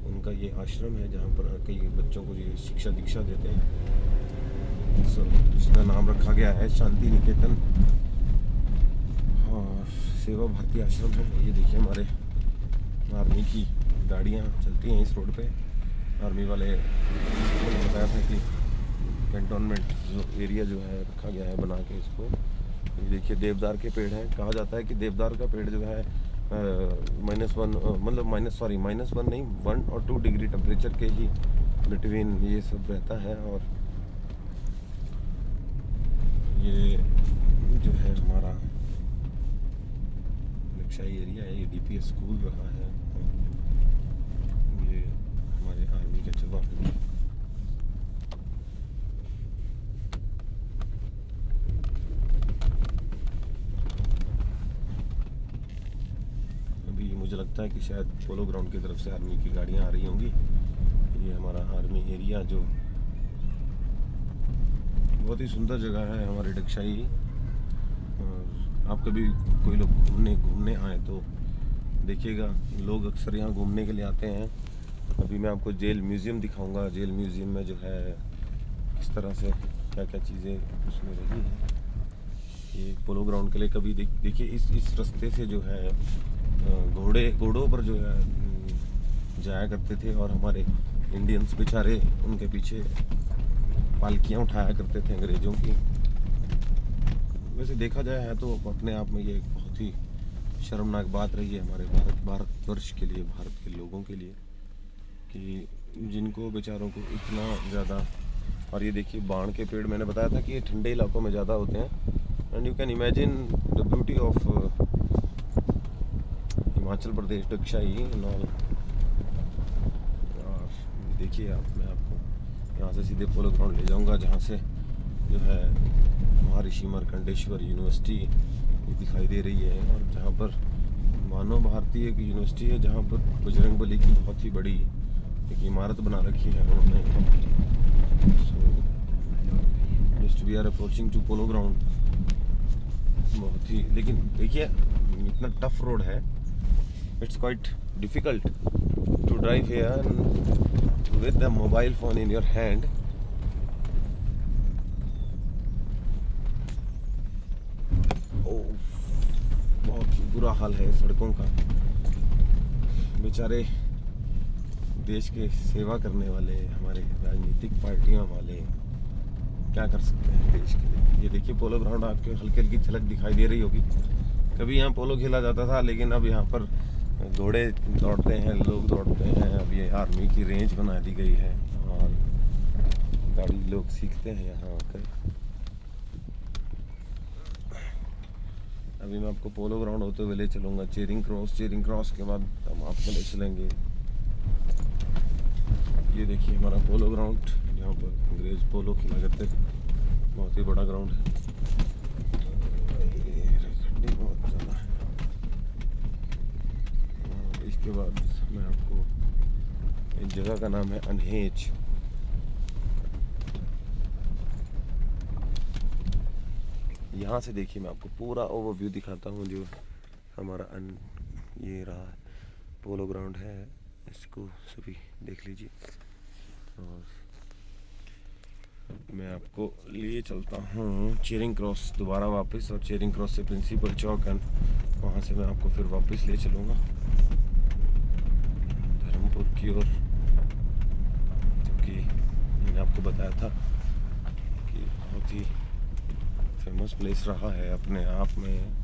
उनका ये आश्रम है जहाँ पर कई बच्चों को ये शिक्षा दीक्षा देते हैं। जिसका नाम रखा गया है शांति निकेतन और सेवा भारती आश्रम है। ये देखिए हमारे आर्मी की गाड़ियाँ चलती हैं इस रोड पे। आर्मी वाले ने बताया था कि कैंटोनमेंट जो एरिया जो है रखा गया है बना के इसको। ये देखिए देवदार के पेड़ हैं। कहा जाता है कि देवदार का पेड़ जो है -1 नहीं 1 और 2 डिग्री टेम्परेचर के ही बिटवीन ये सब रहता है। और ये जो है हमारा डगशाई एरिया है, ये DPS स्कूल रहा है। ये हमारे आर्मी के जवान मुझे लगता है कि शायद पोलो ग्राउंड की तरफ से आर्मी की गाड़ियाँ आ रही होंगी। ये हमारा आर्मी एरिया जो बहुत ही सुंदर जगह है हमारी डगशाई। और आप कभी कोई लोग घूमने आए तो देखिएगा, लोग अक्सर यहाँ घूमने के लिए आते हैं। अभी मैं आपको जेल म्यूज़ियम दिखाऊंगा। जेल म्यूज़ियम में जो है किस तरह से क्या क्या चीज़ें उसमें रही हैं। ये पोलो ग्राउंड के लिए कभी देखिए इस रास्ते से जो है घोड़ों पर जो है जाया करते थे और हमारे इंडियंस बेचारे उनके पीछे पालकियाँ उठाया करते थे अंग्रेज़ों की। वैसे देखा जाए है तो अपने आप में ये एक बहुत ही शर्मनाक बात रही है हमारे भारतवर्ष के लिए, भारत के लोगों के लिए, कि जिनको बेचारों को इतना ज़्यादा। और ये देखिए बाण के पेड़, मैंने बताया था कि ये ठंडे इलाकों में ज़्यादा होते हैं। And you can imagine the beauty of Himachal Pradesh Dagshai and all. देखिए आप, मैं आपको यहाँ से सीधे पोलो ग्राउंड ले जाऊँगा जहाँ से जो है महर्षि मार्कंडेश्वर यूनिवर्सिटी दिखाई दे रही है, और जहाँ पर मानव भारती एक यूनिवर्सिटी है जहाँ पर बजरंगबली की बहुत ही बड़ी एक इमारत बना रखी है उन्होंने। So just we are approaching to polo ground. बहुत ही, लेकिन देखिए इतना टफ रोड है, it's quite difficult to drive here with the mobile phone in your hand. बहुत ही बुरा हाल है सड़कों का। बेचारे देश के सेवा करने वाले हमारे राजनीतिक पार्टियां वाले क्या कर सकते हैं देश के लिए। ये देखिए पोलो ग्राउंड आपके हल्की हल्की झलक दिखाई दे रही होगी। कभी यहाँ पोलो खेला जाता था, लेकिन अब यहाँ पर घोड़े दौड़ते हैं, लोग दौड़ते हैं। अब ये आर्मी की रेंज बना दी गई है और गाड़ी लोग सीखते हैं यहाँ आकर। अभी मैं आपको पोलो ग्राउंड होते हुए ले चलूँगा चेरिंग क्रॉस के बाद हम आपको ले चलेंगे। ये देखिए हमारा पोलो ग्राउंड, यहाँ पर अंग्रेज पोलो खेला करते थे। बहुत ही बड़ा ग्राउंड है, खड्डे बहुत ज़्यादा है। और इसके बाद मैं आपको इस जगह का नाम है अनहेज। यहाँ से देखिए मैं आपको पूरा ओवरव्यू दिखाता हूँ। जो हमारा ये रहा पोलो ग्राउंड है, इसको सभी देख लीजिए। और मैं आपको लिए चलता हूँ चेरिंग क्रॉस दोबारा वापस, और चेरिंग क्रॉस से प्रिंसिपल चौक, एंड वहाँ से मैं आपको फिर वापस ले चलूँगा धर्मपुर की ओर, क्योंकि मैंने आपको बताया था कि बहुत ही फेमस प्लेस रहा है अपने आप में।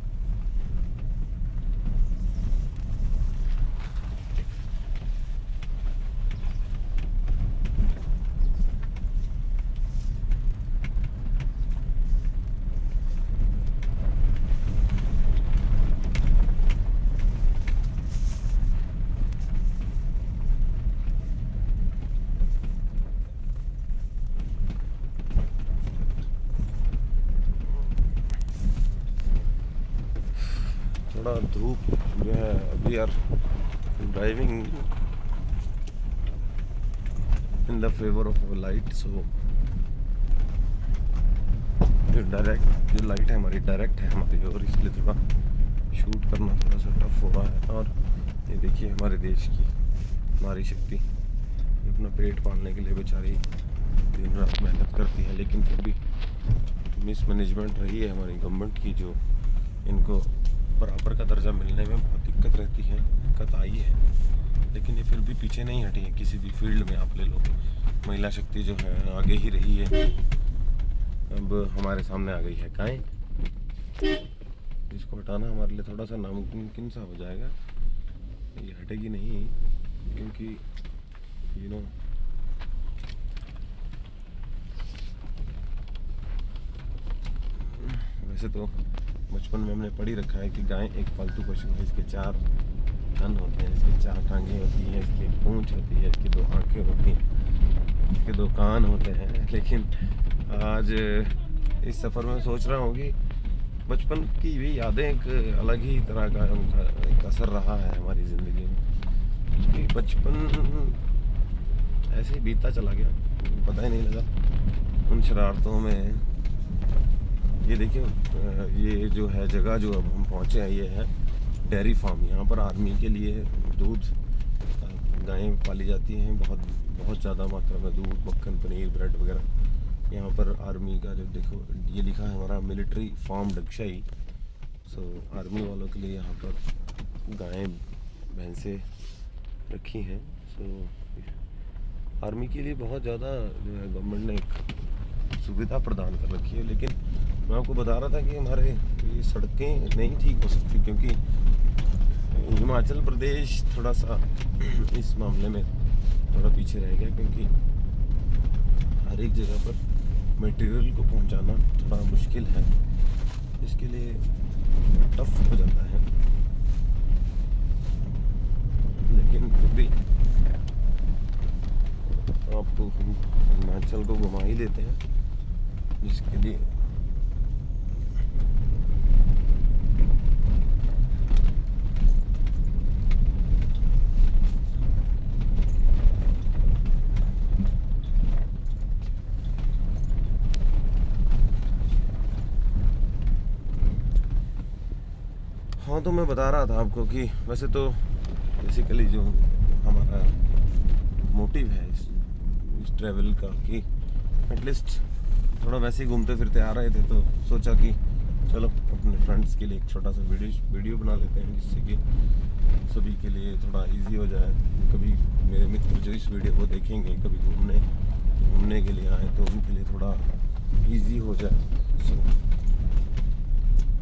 थोड़ा धूप जो है, we are driving in the favour of light. So जो लाइट है हमारी डायरेक्ट है हमारी ओर, इसलिए थोड़ा शूट करना थोड़ा सा टफ हो रहा है। और ये देखिए हमारे देश की नारी शक्ति अपना पेट पालने के लिए बेचारी दिन रात मेहनत करती है, लेकिन फिर भी मिसमैनेजमेंट रही है हमारी गवर्नमेंट की, जो इनको बराबर का दर्जा मिलने में बहुत दिक्कत रहती है, दिक्कत आई है। लेकिन ये फिर भी पीछे नहीं हटी है किसी भी फील्ड में। आप ले लो, महिला शक्ति जो है आगे ही रही है। अब हमारे सामने आ गई है गाय, इसको हटाना हमारे लिए थोड़ा सा नामुमकिन सा हो जाएगा। ये हटेगी नहीं, क्योंकि यू नो वैसे तो बचपन में हमने पढ़ी रखा है कि गाय एक पालतू पशु है। इसके 4 कान होते हैं, इसकी 4 टांगें होती हैं, इसकी पूंछ होती है, इसकी 2 आंखें होती हैं, इसके 2 कान होते हैं। लेकिन आज इस सफ़र में सोच रहा हूँ कि बचपन की भी यादें एक अलग ही तरह का उनका एक असर रहा है हमारी ज़िंदगी में, क्योंकि बचपन ऐसे ही बीतता चला गया, पता ही नहीं लगा उन शरारतों में। ये देखिए, ये जो है जगह जो अब हम पहुँचे हैं, ये है डेयरी फार्म। यहाँ पर आर्मी के लिए दूध, गायें पाली जाती हैं, बहुत ज़्यादा मात्रा में दूध, मक्खन, पनीर, ब्रेड वगैरह। यहाँ पर आर्मी का जो देखो ये लिखा है हमारा मिलिट्री फार्म डगशाई। सो आर्मी वालों के लिए यहाँ पर गायें, भैंसें रखी हैं। सो आर्मी के लिए बहुत ज़्यादा गवर्नमेंट ने एक सुविधा प्रदान कर रखी है। लेकिन मैं आपको बता रहा था कि हमारे ये सड़कें नहीं ठीक हो सकती, क्योंकि हिमाचल प्रदेश थोड़ा सा इस मामले में थोड़ा पीछे रह गया, क्योंकि हर एक जगह पर मटेरियल को पहुंचाना थोड़ा मुश्किल है, इसके लिए टफ हो जाता है। लेकिन फिर भी आपको हिमाचल को घुमा ही देते हैं, जिसके लिए हाँ, तो मैं बता रहा था आपको कि वैसे तो बेसिकली जो हमारा मोटिव है इस ट्रैवल का, कि एटलीस्ट थोड़ा वैसे ही घूमते फिरते आ रहे थे, तो सोचा कि चलो अपने फ्रेंड्स के लिए एक छोटा सा वीडियो बना लेते हैं, जिससे कि सभी के लिए थोड़ा इजी हो जाए। कभी मेरे मित्र जो इस वीडियो को देखेंगे, कभी घूमने के लिए आए, तो उनके लिए थोड़ा इजी हो जाए। सो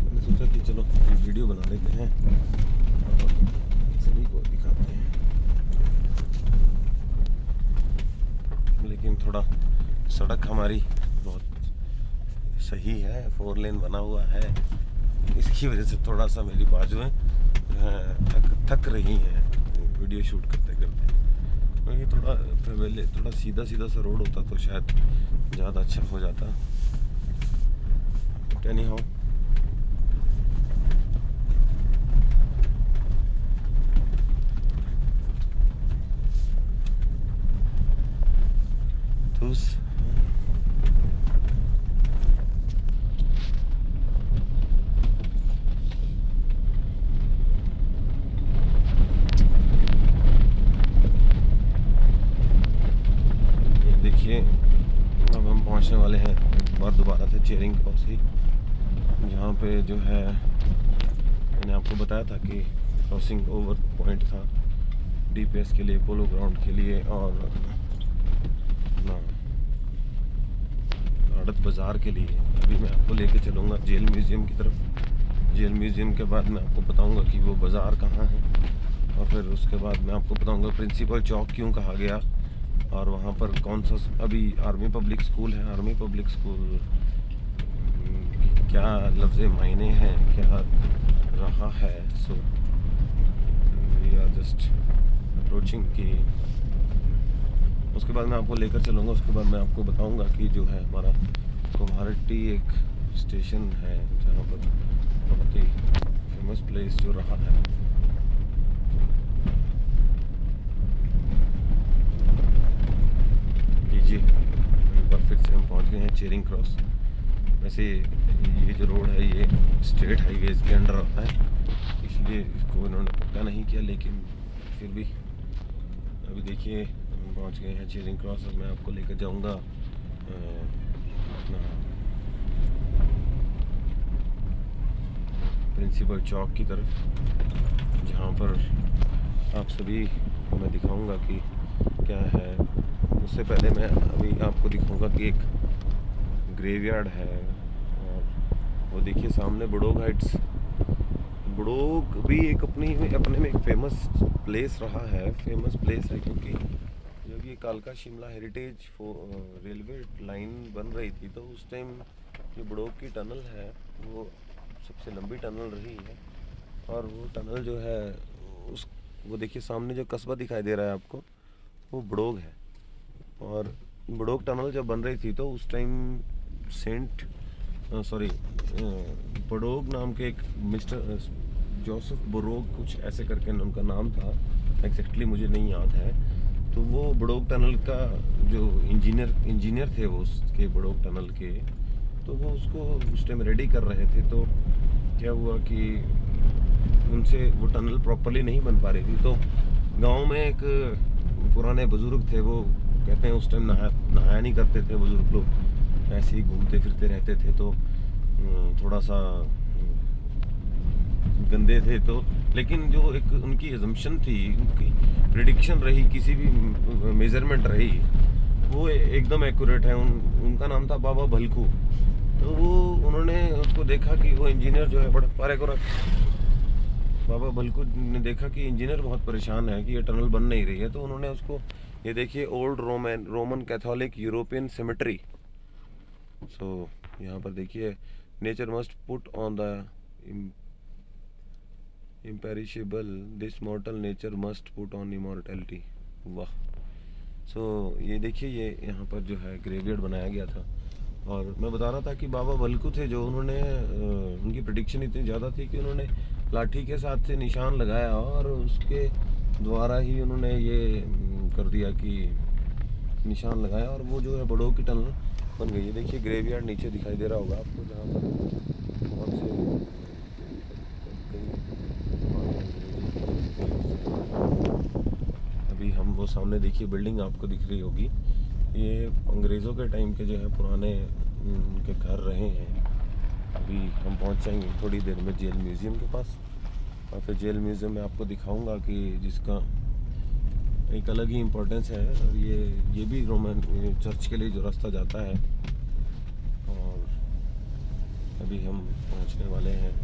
मैंने सोचा कि चलो एक वीडियो बना लेते हैं और सभी को दिखाते हैं। लेकिन थोड़ा सड़क हमारी बहुत सही है, 4 लेन बना हुआ है, इसकी वजह से थोड़ा सा मेरी बाजुएं थक रही हैं वीडियो शूट करते करते। ये थोड़ा सीधा सा रोड होता तो शायद ज़्यादा अच्छा हो जाता। एनी हाउ, देखिए अब हम पहुंचने वाले हैं एक बार दोबारा से चेरिंग क्रॉस ही, जहाँ पे जो है मैंने आपको बताया था कि क्रॉसिंग ओवर पॉइंट था डीपीएस के लिए, पोलो ग्राउंड के लिए और ना आड़त बाज़ार के लिए। अभी मैं आपको लेके चलूँगा जेल म्यूज़ियम की तरफ। जेल म्यूज़ियम के बाद मैं आपको बताऊँगा कि वो बाज़ार कहाँ है, और फिर उसके बाद मैं आपको बताऊँगा प्रिंसिपल चौक क्यों कहा गया, और वहाँ पर कौन सा अभी आर्मी पब्लिक स्कूल है। आर्मी पब्लिक स्कूल क्या लफ्ज़ मायने हैं, क्या रहा है। So we are just approaching की। उसके बाद मैं आपको लेकर चलूँगा। उसके बाद मैं आपको बताऊँगा कि जो है हमारा कुम्हारहट्टी एक स्टेशन है, जहाँ पर बहुत ही फेमस प्लेस जो रहा है। लीजिए एक बार फिर से हम पहुँच गए हैं चेरिंग क्रॉस। वैसे ये जो रोड है ये स्टेट हाईवेज के अंडर आता है, इसलिए इसको इन्होंने पक्का नहीं किया, लेकिन फिर भी अभी देखिए हम पहुँच गए हैं चेरिंग क्रॉस। और मैं आपको लेकर जाऊँगा अपना प्रिंसिपल चौक की तरफ, जहाँ पर आप सभी को मैं दिखाऊँगा कि क्या है। उससे पहले मैं अभी आपको दिखाऊँगा कि एक ग्रेवयार्ड है, और वो देखिए सामने बड़ोग हाइट्स। बड़ोग भी एक अपने में एक फेमस प्लेस रहा है, फेमस प्लेस है, क्योंकि जब ये कालका शिमला हेरिटेज रेलवे लाइन बन रही थी तो उस टाइम जो बड़ोग की टनल है वो सबसे लंबी टनल रही है। और वो टनल जो है वो देखिए सामने जो कस्बा दिखाई दे रहा है आपको, वो बड़ोग है। और बड़ोग टनल जब बन रही थी तो उस टाइम सेंट सॉरी बड़ोग नाम के एक मिस्टर जोसेफ बड़ोग कुछ ऐसे करके उनका नाम था, एग्जैक्टली मुझे नहीं याद है। तो वो बड़ोग टनल का जो इंजीनियर थे वो उसके बड़ोग टनल के, तो वो उसको उस टाइम रेडी कर रहे थे। तो क्या हुआ कि उनसे वो टनल प्रॉपरली नहीं बन पा रही थी। तो गांव में एक पुराने बुजुर्ग थे, वो कहते हैं उस टाइम नहाया नहीं करते थे बुजुर्ग लोग, ऐसे ही घूमते फिरते रहते थे, तो थोड़ा सा गंदे थे। तो लेकिन जो एक उनकी एजम्पशन थी, उनकी प्रेडिक्शन रही, किसी भी मेजरमेंट रही, वो एकदम एक्यूरेट है। उनका नाम था बाबा भलकू। तो वो उन्होंने उसको देखा कि वो इंजीनियर जो है बड़ा पारे को बाबा भलकू ने देखा कि इंजीनियर बहुत परेशान है कि ये टनल बन नहीं रही है। तो उन्होंने उसको, ये देखिए old Roman Catholic European cemetery. So यहाँ पर देखिए nature must put on the imperishable this mortal nature must put on immortality। वाह। सो ये देखिए ये यहाँ पर जो है ग्रेवयार्ड बनाया गया था। और मैं बता रहा था कि बाबा भलकू थे जो, उन्होंने उनकी प्रेडिक्शन इतनी ज़्यादा थी कि उन्होंने लाठी के साथ से निशान लगाया और उसके द्वारा ही उन्होंने ये कर दिया कि निशान लगाया, और वो जो है बड़ोग की टनल बन गई। ये देखिए ग्रेवयार्ड नीचे दिखाई दे रहा होगा आपको, जहाँ पर बहुत से अभी हम वो सामने देखिए बिल्डिंग आपको दिख रही होगी, ये अंग्रेज़ों के टाइम के जो है पुराने उनके घर रहे हैं। अभी हम पहुंच जाएंगे थोड़ी देर में जेल म्यूज़ियम के पास, और फिर जेल म्यूज़ियम में आपको दिखाऊंगा कि जिसका एक अलग ही इम्पोर्टेंस है। और ये भी रोमन चर्च के लिए जो रास्ता जाता है। और अभी हम पहुंचने वाले हैं,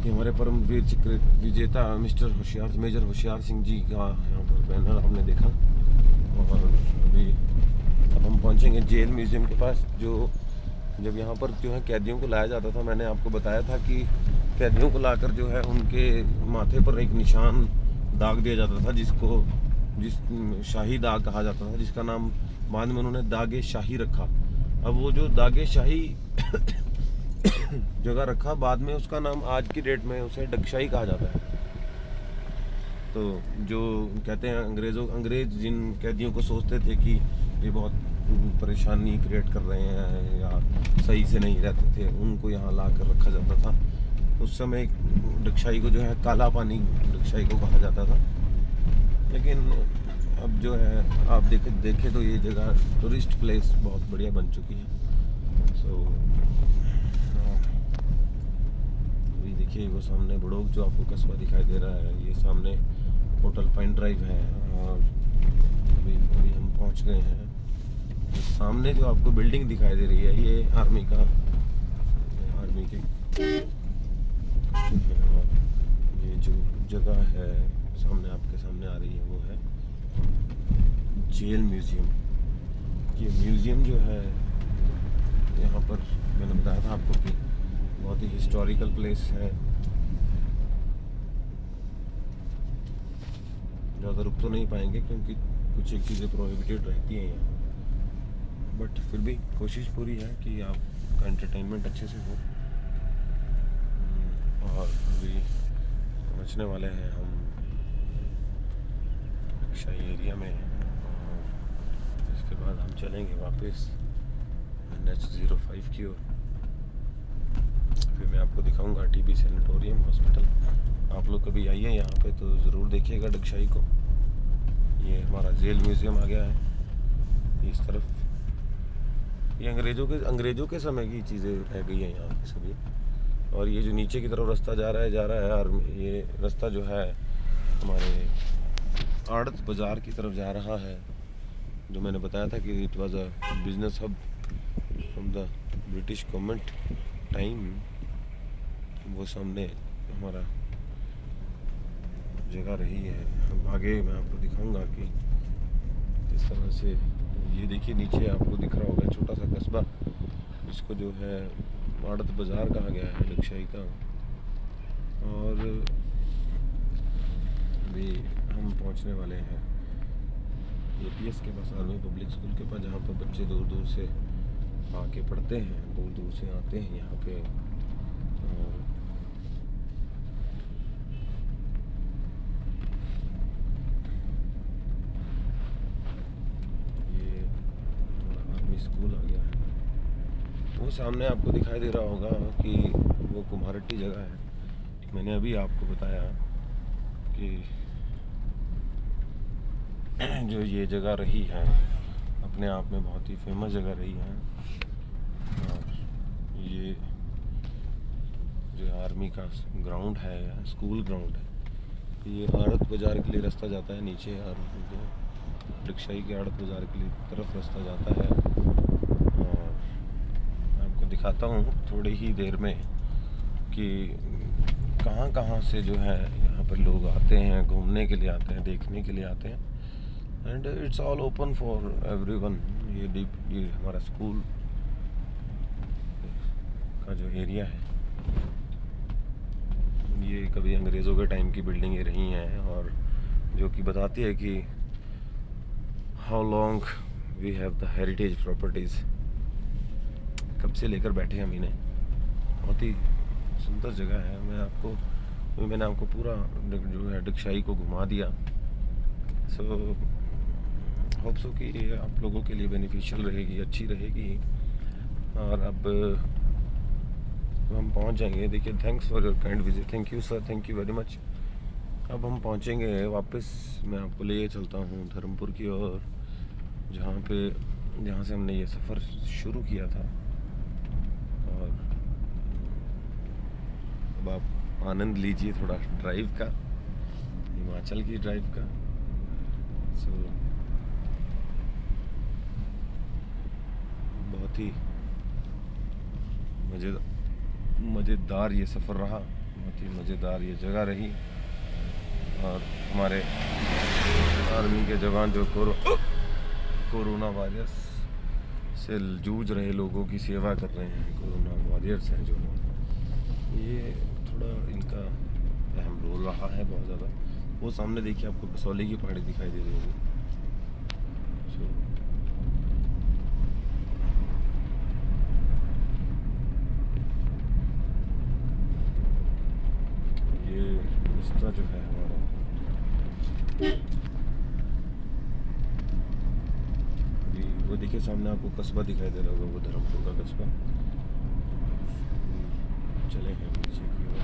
ये हमारे परमवीर चक्र विजेता मिस्टर होशियार मेजर होशियार सिंह जी का यहाँ पर बैनर आपने देखा। और अभी अब हम पहुँचेंगे जेल म्यूज़ियम के पास। जो जब यहाँ पर जो है कैदियों को लाया जाता था, मैंने आपको बताया था कि कैदियों को लाकर जो है उनके माथे पर एक निशान दाग दिया जाता था, जिस शाही दाग कहा जाता था, जिसका नाम बाद में उन्होंने दागे शाही रखा। अब वो जो दागे शाही जगह रखा, बाद में उसका नाम आज की डेट में उसे डगशाही कहा जाता है। तो जो कहते हैं अंग्रेज जिन कैदियों को सोचते थे कि ये बहुत परेशानी क्रिएट कर रहे हैं या सही से नहीं रहते थे, उनको यहाँ ला कर रखा जाता था। उस समय डगशाही को जो है काला पानी डगशाही को कहा जाता था। लेकिन अब जो है आप देखे तो ये जगह टूरिस्ट प्लेस बहुत बढ़िया बन चुकी है। सो अभी देखिए वो सामने बड़ोग जो आपको कस्बा दिखाई दे रहा है, ये सामने होटल पाइन ड्राइव है। और अभी हम पहुंच गए हैं। सामने जो आपको बिल्डिंग दिखाई दे रही है, ये आर्मी की और ये जो जगह है सामने आपके सामने आ रही है, वो है जेल म्यूज़ियम। ये म्यूज़ियम जो है यहाँ पर मैंने बताया था आपको कि बहुत ही हिस्टोरिकल प्लेस है। ज़्यादा रुक तो नहीं पाएंगे क्योंकि कुछ एक चीज़ें प्रोहिबिटेड रहती हैं यहाँ, बट फिर भी कोशिश पूरी है कि आपका एंटरटेनमेंट अच्छे से हो। और अभी पहुँचने वाले हैं हम शाही एरिया में, और इसके बाद हम चलेंगे वापस NH05 की ओर। फिर मैं आपको दिखाऊंगा TB सैनिटोरियम हॉस्पिटल। आप लोग कभी आइए यहाँ पे तो ज़रूर देखिएगा डगशाही को। ये हमारा जेल म्यूज़ियम आ गया है इस तरफ। ये अंग्रेज़ों के समय की चीज़ें रह गई हैं यहाँ पे सभी। और ये जो नीचे की तरफ रास्ता जा रहा है और ये रास्ता जो है हमारे आड़त बाज़ार की तरफ जा रहा है, जो मैंने बताया था कि it was a business hub from the British government time. वो सामने हमारा जगह रही है। हम आगे मैं आपको दिखाऊंगा कि इस तरह से ये देखिए नीचे आपको दिख रहा होगा छोटा सा कस्बा, जिसको जो है आड़त बाज़ार कहा गया है डगशाही का। और अभी हम पहुंचने वाले हैं APS के पास, आर्मी पब्लिक स्कूल के पास, जहाँ पर बच्चे दूर दूर से आके पढ़ते हैं, दूर दूर से आते हैं यहाँ पे। ये आर्मी स्कूल आ गया है। वो सामने आपको दिखाई दे रहा होगा कि वो कुम्हारट्टी जगह है। मैंने अभी आपको बताया कि जो ये जगह रही है अपने आप में बहुत ही फेमस जगह रही है। और ये जो आर्मी का ग्राउंड है, स्कूल ग्राउंड है, ये आड़त बाज़ार के लिए रास्ता जाता है नीचे, और रिक्शाई के आड़त बाज़ार के लिए तरफ रास्ता जाता है। और आपको दिखाता हूँ थोड़ी ही देर में कि कहाँ कहाँ से जो है यहाँ पर लोग आते हैं, घूमने के लिए आते हैं, देखने के लिए आते हैं। And it's all open for everyone. ये हमारा स्कूल का जो एरिया है, ये कभी अंग्रेज़ों के टाइम की बिल्डिंगें रही हैं, और जो कि बताती है कि how long we have the heritage properties. कब से लेकर बैठे हम इन्हें। बहुत ही सुंदर जगह है। मैंने आपको पूरा जो है डिक्शाई को घुमा दिया। सो होप सो कि ये आप लोगों के लिए बेनिफिशियल रहेगी, अच्छी रहेगी। और अब हम पहुंच जाएंगे। देखिए, thanks for your kind visit. Thank you sir, thank you very much. अब हम पहुंचेंगे वापस। मैं आपको ले चलता हूं धर्मपुर की ओर, जहाँ से हमने ये सफ़र शुरू किया था। और अब आप आनंद लीजिए थोड़ा ड्राइव का, हिमाचल की ड्राइव का। सो बहुत ही मज़ेदार ये सफ़र रहा, बहुत ही मज़ेदार ये जगह रही। और हमारे आर्मी के जवान जो कोरोना वायरस से जूझ रहे लोगों की सेवा कर रहे हैं, कोरोना वॉरियर्स हैं जो, ये थोड़ा इनका अहम रोल रहा है बहुत ज़्यादा। वो सामने देखिए, आपको कसौली की पहाड़ी दिखाई दे रही होगी। ये रास्ता जो है हमारा, अभी वो देखिए सामने आपको कस्बा दिखाई दे रहा होगा, वो धर्मपुर का कस्बा। चले हैं नीचे की ओर,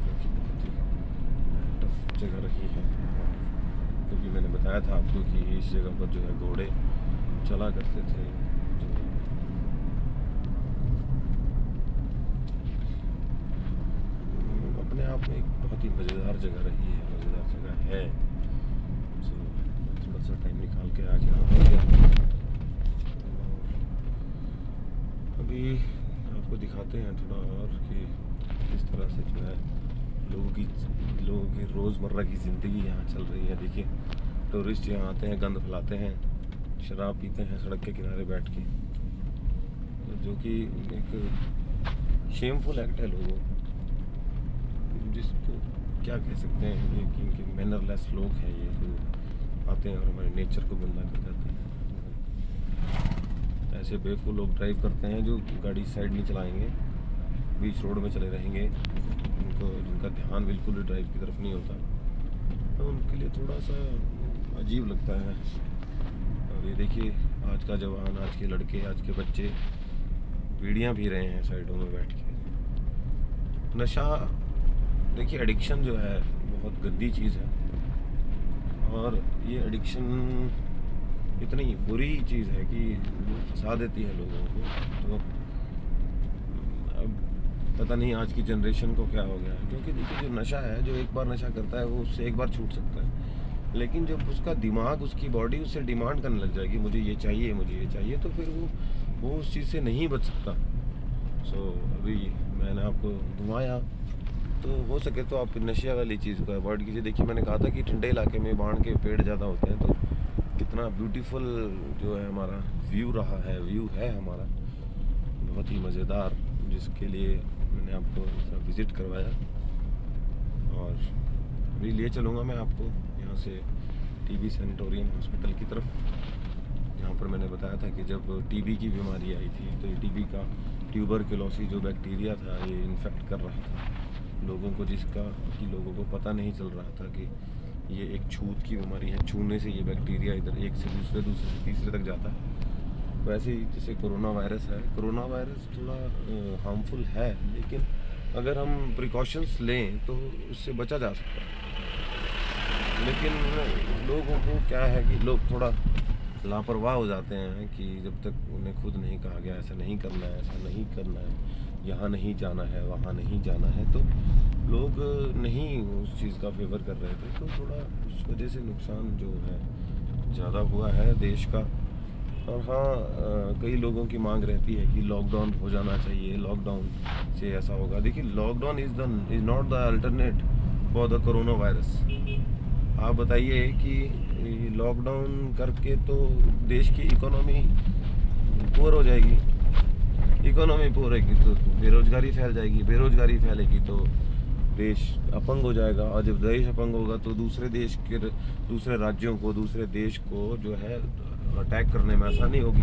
जो कि बहुत ही टफ जगह रही है। क्योंकि मैंने बताया था आपको कि इस जगह पर जो है घोड़े चला करते थे। अपने आप में एक बहुत ही मज़ेदार जगह रही है, मज़ेदार जगह है। सो थोड़ा सा टाइम निकाल के आ गया। अभी आपको दिखाते हैं थोड़ा और कि किस तरह से जो है लोगों की रोज़मर्रा की ज़िंदगी यहाँ चल रही है। देखिए, टूरिस्ट यहाँ आते हैं, गंद फैलाते हैं, शराब पीते हैं सड़क के किनारे बैठ के, जो कि एक शेमफुल एक्ट है लोगों का, जिसको क्या कह सकते हैं। ये कि इनके मैनरलेस लोग हैं ये, जो आते हैं और हमारे नेचर को गंदा कर जाते हैं। ऐसे बेवकूफ़ लोग ड्राइव करते हैं जो गाड़ी साइड नहीं चलाएंगे, बीच रोड में चले रहेंगे, जिनका ध्यान बिल्कुल भी ड्राइव की तरफ नहीं होता, तो उनके लिए थोड़ा सा अजीब लगता है। और ये देखिए, आज का जवान, आज के लड़के, आज के बच्चे बीड़ियाँ पी रहे हैं साइडों में बैठ के। नशा, देखिए, एडिक्शन जो है बहुत गंदी चीज़ है, और ये एडिक्शन इतनी बुरी चीज़ है कि वो फंसा देती है लोगों को। तो अब पता नहीं आज की जनरेशन को क्या हो गया है, क्योंकि देखिए, जो नशा है, जो एक बार नशा करता है वो उससे एक बार छूट सकता है, लेकिन जब उसका दिमाग, उसकी बॉडी उससे डिमांड करने लग जाएगी, मुझे ये चाहिए, मुझे ये चाहिए, तो फिर वो उस चीज़ से नहीं बच सकता। सो अभी मैंने आपको घुमाया, तो हो सके तो आप नशे वाली चीज़ को अवॉइड कीजिए। देखिए, मैंने कहा था कि ठंडे इलाके में बाण के पेड़ ज़्यादा होते हैं, तो कितना ब्यूटीफुल जो है हमारा व्यू है हमारा, बहुत ही मज़ेदार, जिसके लिए मैंने आपको विज़िट करवाया। और अभी ले चलूँगा मैं आपको यहाँ से टीबी सैनिटोरियम हॉस्पिटल की तरफ, जहाँ पर मैंने बताया था कि जब टीबी की बीमारी आई थी तो ये टीबी का ट्यूबरकुलोसिस जो बैक्टीरिया था ये इन्फेक्ट कर रहा था लोगों को, जिसका कि लोगों को पता नहीं चल रहा था कि ये एक छूत की बीमारी है। छूने से ये बैक्टीरिया इधर एक से दूसरे से तीसरे तक जाता है। वैसे ही जैसे कोरोना वायरस है, कोरोना वायरस थोड़ा हार्मफुल है, लेकिन अगर हम प्रिकॉशंस लें तो उससे बचा जा सकता है। लेकिन लोगों को क्या है कि लोग थोड़ा लापरवाह हो जाते हैं कि जब तक उन्हें खुद नहीं कहा गया ऐसा नहीं करना है, ऐसा नहीं करना है, यहाँ नहीं जाना है, वहाँ नहीं जाना है, तो लोग नहीं उस चीज़ का फेवर कर रहे थे। तो थोड़ा उस वजह से नुकसान जो है ज़्यादा हुआ है देश का। और हाँ, कई लोगों की मांग रहती है कि लॉकडाउन हो जाना चाहिए, लॉकडाउन से ऐसा होगा। देखिए, lockdown is not the alternate for the corona virus. आप बताइए कि लॉकडाउन करके तो देश की इकोनॉमी पुअर हो जाएगी, इकोनॉमी पुअर होगी तो बेरोजगारी फैल जाएगी, बेरोजगारी फैलेगी तो देश अपंग हो जाएगा, और जब देश अपंग होगा तो दूसरे राज्यों को, दूसरे देश को जो है अटैक करने में आसानी होगी,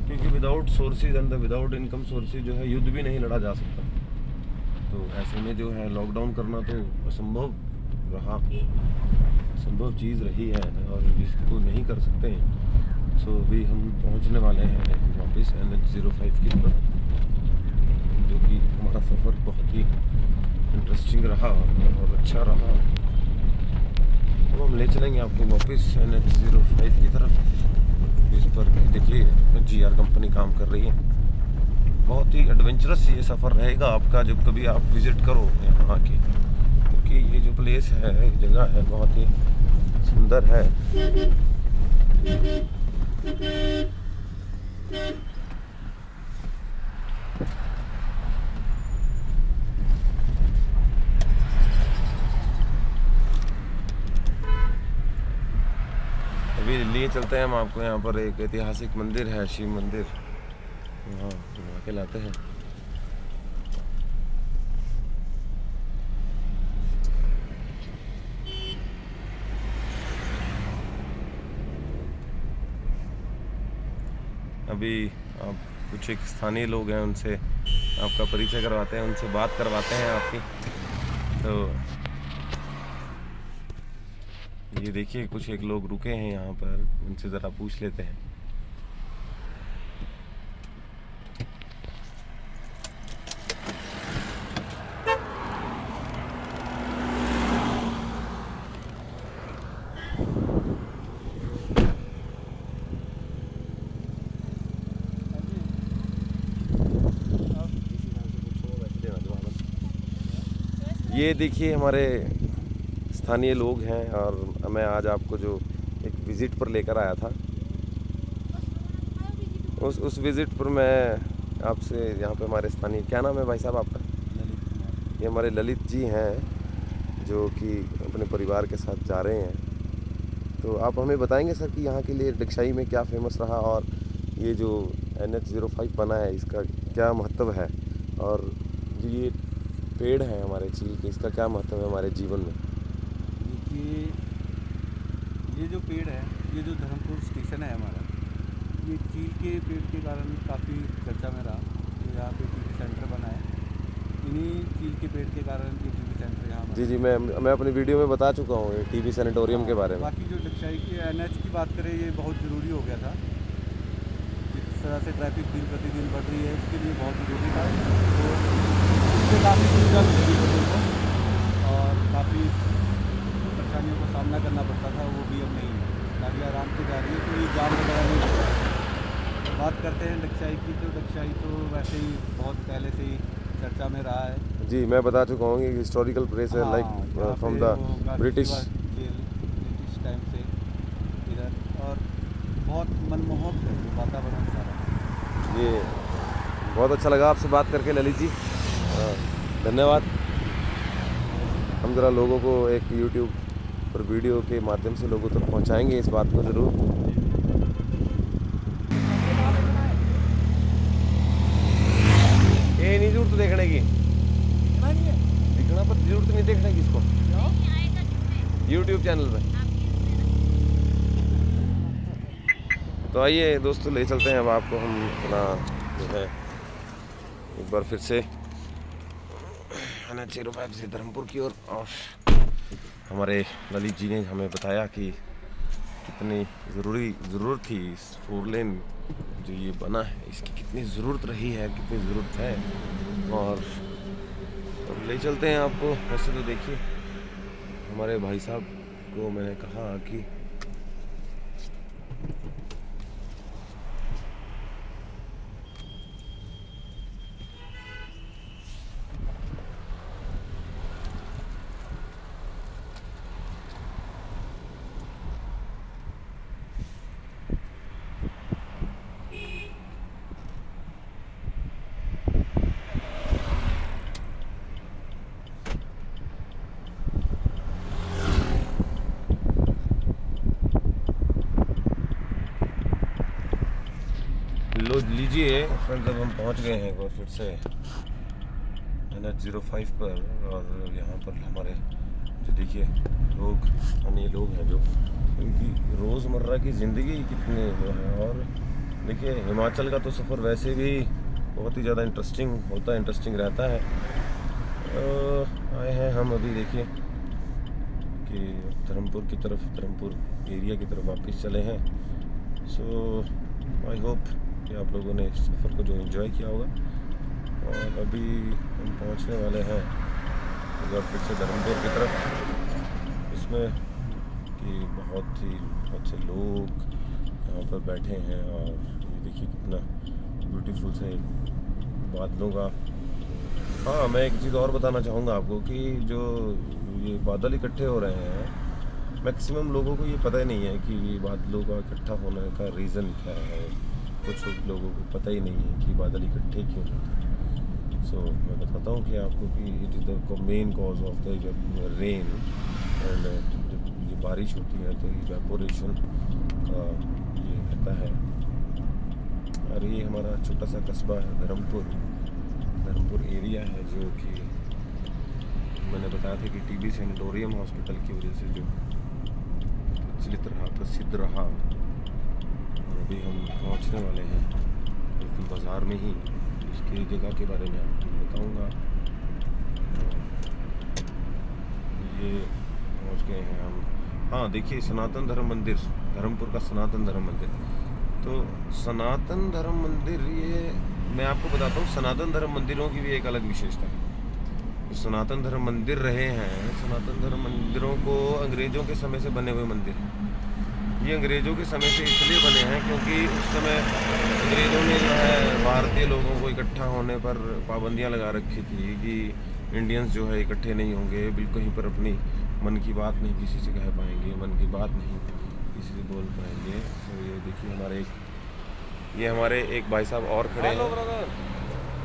क्योंकि without sources and without income sources जो है युद्ध भी नहीं लड़ा जा सकता। तो ऐसे में जो है लॉकडाउन करना तो असंभव रहा, असंभव चीज़ रही है, और जिसको नहीं कर सकते हैं। सो अभी हम पहुंचने वाले हैं वापस NH05 की तरफ, जो कि हमारा सफ़र बहुत ही इंटरेस्टिंग रहा और अच्छा रहा। तो हम ले चलेंगे आपको वापस NH05 की तरफ। इस पर देखिए GR कंपनी काम कर रही है। बहुत ही एडवेंचरस ये सफ़र रहेगा आपका जब कभी आप विज़िट करो यहाँ आके, क्योंकि ये जो प्लेस है, ये जगह है, बहुत ही सुंदर है। अभी लिए चलते हैं हम आपको, यहाँ पर एक ऐतिहासिक मंदिर है, शिव मंदिर, वहाँ घुमा के लाते हैं। अभी आप कुछ एक स्थानीय लोग हैं, उनसे आपका परिचय करवाते हैं, उनसे बात करवाते हैं आपकी। तो ये देखिए कुछ एक लोग रुके हैं यहाँ पर, उनसे ज़रा पूछ लेते हैं। ये देखिए हमारे स्थानीय लोग हैं, और मैं आज आपको जो एक विज़िट पर लेकर आया था, उस विज़िट पर मैं आपसे यहाँ पे हमारे स्थानीय, क्या नाम है भाई साहब आपका? ललित। ये हमारे ललित जी हैं जो कि अपने परिवार के साथ जा रहे हैं। तो आप हमें बताएंगे सर कि यहाँ के लिए डगशाई में क्या फेमस रहा, और ये जो NH05 बना है इसका क्या महत्व है, और जो ये पेड़ है हमारे चील के, इसका क्या महत्व है हमारे जीवन में? देखिए, ये जो पेड़ है, ये जो धर्मपुर स्टेशन है हमारा, ये चील के पेड़ के कारण काफ़ी चर्चा में रहा। तो यहाँ पे टीबी सेंटर बना है, इन्हीं चील के पेड़ के कारण ये टीबी सेंटर यहाँ बना। जी, मैं अपनी वीडियो में बता चुका हूँ ये टीबी सैनिटोरियम के बारे में। बाकी जो डगशाई की NH की बात करें, ये बहुत ज़रूरी हो गया था। जिस तरह से ट्रैफिक दिन प्रतिदिन बढ़ रही है, उसके लिए बहुत ज़रूरी था। तो इससे काफ़ी सुविधा मिली लोगों को, और काफ़ी परेशानियों का सामना करना पड़ता था, वो भी अब नहीं है। गाड़ी आराम से जा रही है, कोई जाम वगैरह नहीं होता है। बात करते हैं डगशाई की, तो डगशाई तो वैसे ही बहुत पहले से ही चर्चा में रहा है। जी, मैं बता चुका हूँ कि हिस्टोरिकल प्लेस है, like from the British time से इधर, और बहुत मनमोहक है वातावरण सारा। ये बहुत अच्छा लगा आपसे बात करके ललित जी, धन्यवाद। हम ज़रा लोगों को एक YouTube पर वीडियो के माध्यम से लोगों तक पहुंचाएंगे इस बात को ज़रूर। ये नहीं जरूरत देखने की, दिखना पर जरूरत नहीं देखने की इसको YouTube चैनल पे। तो आइए दोस्तों, ले चलते हैं अब आपको हम अपना जो है एक बार फिर से NH-05 से धर्मपुर की ओर। और हमारे ललित जी ने हमें बताया कि कितनी ज़रूरत थी इस 4 लेन जो ये बना है, इसकी कितनी ज़रूरत रही है, कितनी ज़रूरत है। और अब ले चलते हैं आपको। वैसे तो देखिए हमारे भाई साहब को मैंने कहा कि लो लीजिए फ्रेंड्स, अब हम पहुंच गए हैं एक बार फिर से NH-05 पर। और यहाँ पर हमारे जो देखिए लोग, अन्य लोग हैं जो इनकी रोज़मर्रा की ज़िंदगी कितनी जो है। और देखिए हिमाचल का तो सफ़र वैसे भी बहुत ही ज़्यादा इंटरेस्टिंग रहता है। आए हैं हम अभी देखिए कि धर्मपुर एरिया की तरफ वापस चले हैं। सो आई होप कि आप लोगों ने इस सफ़र को जो एंजॉय किया होगा। और अभी हम पहुंचने वाले हैं एक बार फिर से धर्मपुर की तरफ, इसमें कि बहुत से लोग यहाँ पर बैठे हैं। और ये देखिए कितना ब्यूटीफुल से बादलों का। हाँ, मैं एक चीज़ और बताना चाहूँगा आपको कि जो ये बादल इकट्ठे हो रहे हैं, मैक्सिमम लोगों को ये पता ही नहीं है कि ये बादलों का इकट्ठा होने का रीज़न क्या है। कुछ लोगों को पता ही नहीं है कि बादल इकट्ठे क्यों होते हैं। सो मैं बताता हूँ कि आपको कि it is the main cause of the rain. And जब ये बारिश होती है तो इवेपोरेशन का ये रहता है। और ये हमारा छोटा सा कस्बा है धर्मपुर एरिया है, जो कि मैंने बताया था कि TB सैनिटोरियम हॉस्पिटल की वजह से जो प्रसिद्ध रहा। अभी हम पहुंचने वाले हैं बिल्कुल बाज़ार में ही, इसकी जगह के बारे में आपको बताऊंगा। ये पहुंच गए हैं हम। हाँ देखिए, सनातन धर्म मंदिर, धर्मपुर का सनातन धर्म मंदिर। तो सनातन धर्म मंदिर, ये मैं आपको बताता हूँ, सनातन धर्म मंदिरों की भी एक अलग विशेषता है। जो सनातन धर्म मंदिर रहे हैं, सनातन धर्म मंदिरों को अंग्रेज़ों के समय से बने हुए मंदिर हैं। ये अंग्रेज़ों के समय से इसलिए बने हैं क्योंकि उस समय अंग्रेज़ों ने जो है भारतीय लोगों को इकट्ठा होने पर पाबंदियां लगा रखी थी कि इंडियंस जो है इकट्ठे नहीं होंगे, बिल्कुल कहीं पर अपनी मन की बात नहीं किसी से कह पाएंगे, मन की बात नहीं किसी से बोल पाएंगे। तो ये देखिए हमारे एक भाई साहब और खड़े हैं।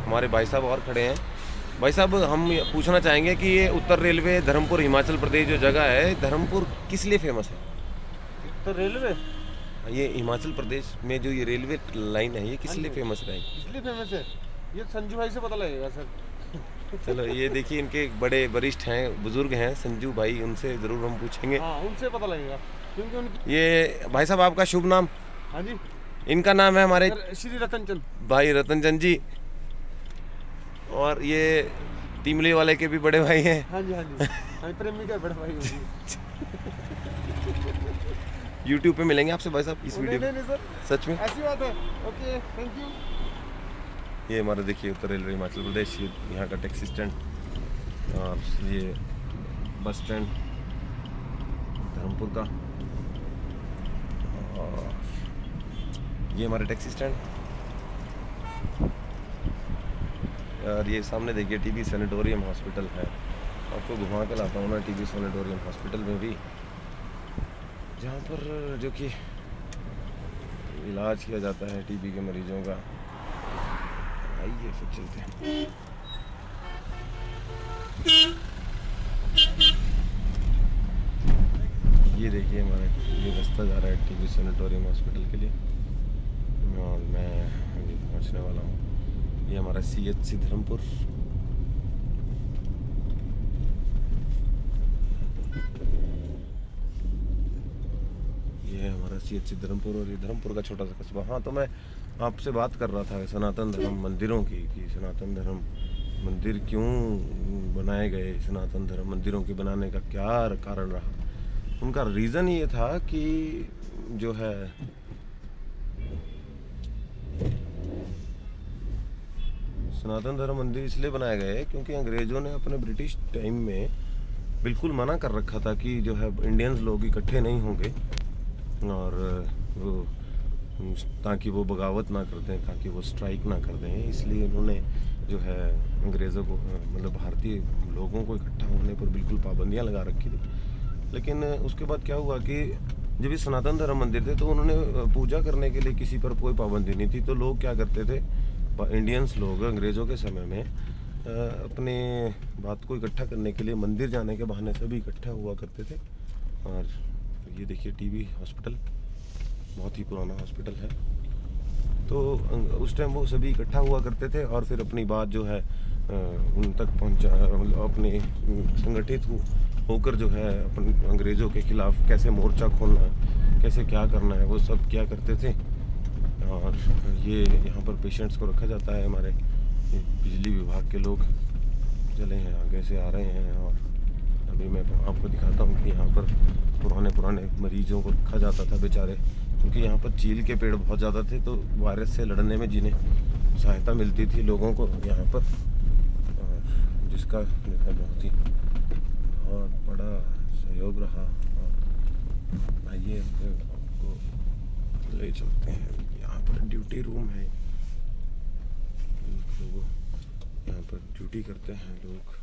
हमारे भाई साहब और खड़े हैं। भाई साहब, हम पूछना चाहेंगे कि ये उत्तर रेलवे धर्मपुर हिमाचल प्रदेश जो जगह है, धर्मपुर किस लिए फेमस है? तो रेलवे, ये हिमाचल प्रदेश में जो ये रेलवे लाइन है, ये किस लिए फेमस है? इसलिए फेमस है, ये संजू भाई से पता लगेगा सर। चलो ये देखिए, इनके बड़े वरिष्ठ हैं, बुजुर्ग हैं संजू भाई, उनसे ज़रूर हम पूछेंगे। हाँ, उनसे पता लगेगा क्योंकि उनकी। ये भाई साहब, आपका शुभ नाम? हाँ जी, इनका नाम है हमारे श्री रतनचंद भाई, रतनचंद जी। और ये टीमली वाले के भी बड़े भाई हैं। हाँ जी, प्रेमी का बड़ा भाई होगी। YouTube पे मिलेंगे आपसे भाई साहब इस वीडियो नहीं सर, सच में ऐसी बात है। Okay, thank you. ये हमारा देखिए उत्तर रेलवे हिमाचल प्रदेश, ये यहाँ का टैक्सी स्टैंड, और ये बस स्टैंड धर्मपुर का, और ये हमारे टैक्सी स्टैंड। और ये सामने देखिए TB सैनिटोरियम हॉस्पिटल है। आपको घुमा के लाता हूँ ना TB सैनिटोरियम हॉस्पिटल में भी, जहाँ पर जो कि इलाज किया जाता है TB के मरीजों का। आइए फिर चलते हैं। ये देखिए हमारा ये रास्ता जा रहा है TB सैनिटोरियम हॉस्पिटल के लिए, और मैं अभी पहुँचने वाला हूँ। ये हमारा CHC धर्मपुर। ये ये है हमारा CHC धर्मपुर और ये धर्मपुर का छोटा सा कस्बा। हाँ, तो मैं आपसे बात कर रहा था सनातन धर्म मंदिरों की, कि सनातन धर्म मंदिर क्यों बनाए गए, सनातन धर्म मंदिरों के बनाने का क्या कारण रहा। उनका रीज़न ये था कि जो है सनातन धर्म मंदिर इसलिए बनाए गए क्योंकि अंग्रेज़ों ने अपने ब्रिटिश टाइम में बिल्कुल मना कर रखा था कि जो है इंडियंस लोग इकट्ठे नहीं होंगे, और वो ताकि वो बगावत ना कर दें, ताकि वो स्ट्राइक ना कर दें। इसलिए उन्होंने जो है अंग्रेज़ों को, मतलब भारतीय लोगों को इकट्ठा होने पर बिल्कुल पाबंदियां लगा रखी थी। लेकिन उसके बाद क्या हुआ कि जब ये सनातन धर्म मंदिर थे तो उन्होंने पूजा करने के लिए किसी पर कोई पाबंदी नहीं थी। तो लोग क्या करते थे, इंडियंस लोग अंग्रेज़ों के समय में अपने बात को इकट्ठा करने के लिए मंदिर जाने के बहाने सभी इकट्ठा हुआ करते थे। और ये देखिए TB हॉस्पिटल, बहुत ही पुराना हॉस्पिटल है। तो उस टाइम वो सभी इकट्ठा हुआ करते थे और फिर अपनी बात जो है उन तक पहुंचा, अपने संगठित होकर जो है अपन अंग्रेज़ों के खिलाफ कैसे मोर्चा खोलना है, कैसे क्या करना है, वो सब क्या करते थे। और ये यहाँ पर पेशेंट्स को रखा जाता है। हमारे बिजली विभाग के लोग चले हैं, आगे से आ रहे हैं। और अभी मैं आपको दिखाता हूँ कि यहाँ पर पुराने मरीजों को रखा जाता था बेचारे, क्योंकि यहाँ पर चील के पेड़ बहुत ज़्यादा थे। तो वायरस से लड़ने में जिन्हें सहायता मिलती थी लोगों को यहाँ पर, जिसका बहुत बड़ा सहयोग रहा। आइए आपको ले चलते हैं। यहाँ पर ड्यूटी रूम है, लोग यहाँ पर ड्यूटी करते हैं लोग।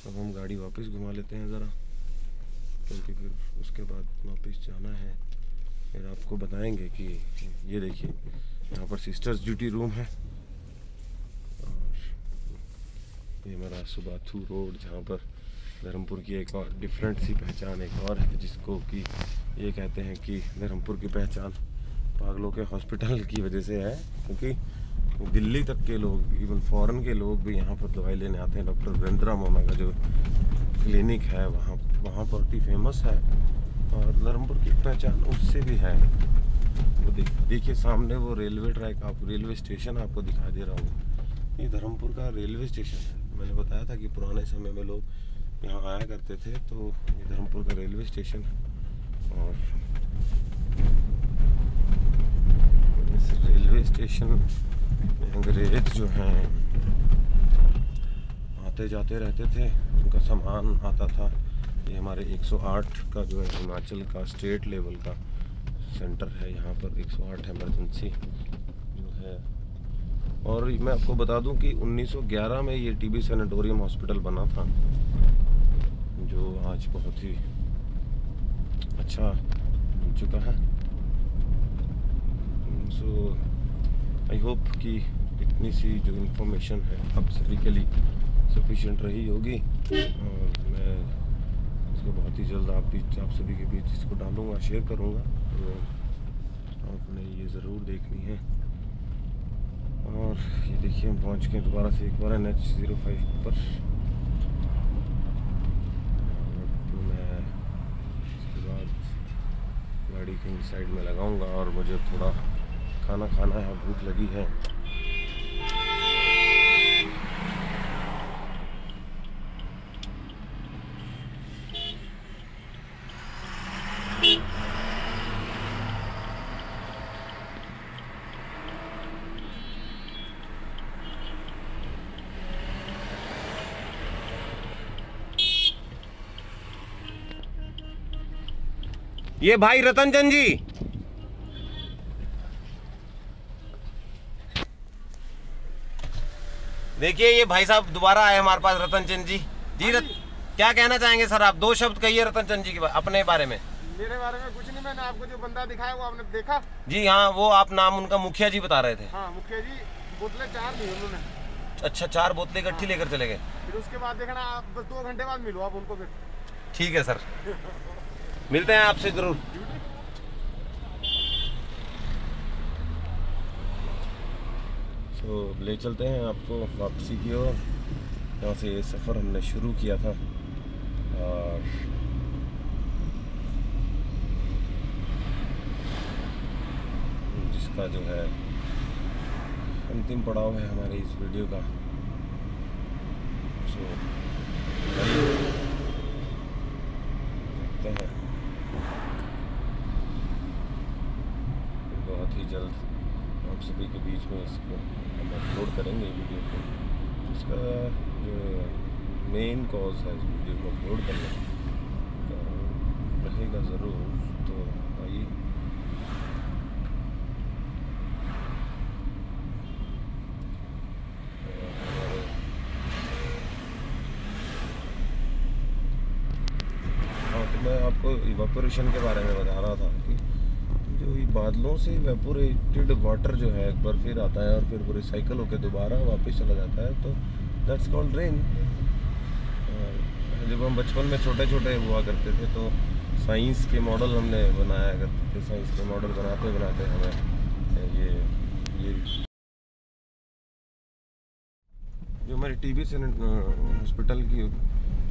अब हम गाड़ी वापस घुमा लेते हैं ज़रा, क्योंकि फिर उसके बाद वापस जाना है। फिर आपको बताएंगे कि ये देखिए यहाँ पर सिस्टर्स ड्यूटी रूम है। और ये हमारा सुबाथू रोड, जहाँ पर धर्मपुर की एक और डिफरेंट सी पहचान एक और है, जिसको कि ये कहते हैं कि धर्मपुर की पहचान पागलों के हॉस्पिटल की वजह से है। क्योंकि दिल्ली तक के लोग, इवन फॉरेन के लोग भी यहाँ पर दवाई लेने आते हैं। डॉक्टर वीरेंद्रा मोना का जो क्लिनिक है वहाँ बहुत ही फेमस है, और धर्मपुर की पहचान उससे भी है। वो देखिए सामने वो रेलवे ट्रैक, आपको रेलवे स्टेशन आपको दिखाई दे रहा होगा। ये धर्मपुर का रेलवे स्टेशन है। मैंने बताया था कि पुराने समय में लोग यहाँ आया करते थे, तो ये धर्मपुर का रेलवे स्टेशन है। और इस रेलवे स्टेशन में अंग्रेज जो हैं आते जाते रहते थे, उनका सामान आता था। ये हमारे 108 का जो है हिमाचल का स्टेट लेवल का सेंटर है, यहाँ पर 108 इमरजेंसी जो है। और मैं आपको बता दूं कि 1911 में ये TB सैनिटोरियम हॉस्पिटल बना था, जो आज बहुत ही अच्छा बन चुका है। सो आई होप कि इतनी सी जो इन्फॉर्मेशन है आप सभी के लिए सफिशिएंट रही होगी। और मैं इसको बहुत ही जल्द आप सभी के बीच इसको डालूँगा, शेयर करूँगा, तो आपने ये ज़रूर देखनी है। और ये देखिए हम पहुँच गए दोबारा से एक बार NH05 पर। तो मैं इसके बाद गाड़ी कहीं साइड में लगाऊंगा और मुझे थोड़ा खाना खाना है, भूख लगी है। ये भाई रतन चंद जी, देखिए ये भाई साहब दोबारा आए हमारे पास, रतन चंद जी। क्या कहना चाहेंगे सर आप? 2 शब्द कहिए रतन चंद जी के अपने बारे में। मेरे बारे में कुछ नहीं, मैंने आपको जो बंदा दिखाया वो आपने देखा? जी हाँ, वो आप नाम उनका मुखिया जी बता रहे थे। हाँ मुखिया जी, बोतलें 4 दी उन्होंने। अच्छा, 4 बोतलें इकट्ठी लेकर चले गए। फिर उसके बाद देखना आप, बस 2 घंटे बाद मिलो आप उनको। फिर ठीक है सर, मिलते हैं आपसे जरूर। तो ले चलते हैं आपको वापसी की ओर, जहाँ से ये सफ़र हमने शुरू किया था। और इसका जो है अंतिम पड़ाव है हमारी इस वीडियो का। सो देखते हैं, बहुत ही जल्द आप सभी के बीच में इसको हम अपलोड करेंगे वीडियो को। इसका जो मेन कॉज है इस वीडियो को अपलोड करने का रहेगा ज़रूर। तो आइए मैं आपको इवापोरेशन के बारे में बता रहा था कि जो ये बादलों से इवेपोरेटेड वाटर जो है एक बार फिर आता है और फिर वो रिसाइकल होकर दोबारा वापस चला जाता है, तो दैट्स कॉल्ड रेन। जब हम बचपन में छोटे छोटे हुआ करते थे तो साइंस के मॉडल हमने बनाया करते थे। साइंस के मॉडल बनाते बनाते हमें ये जो हमारी टीबी हॉस्पिटल की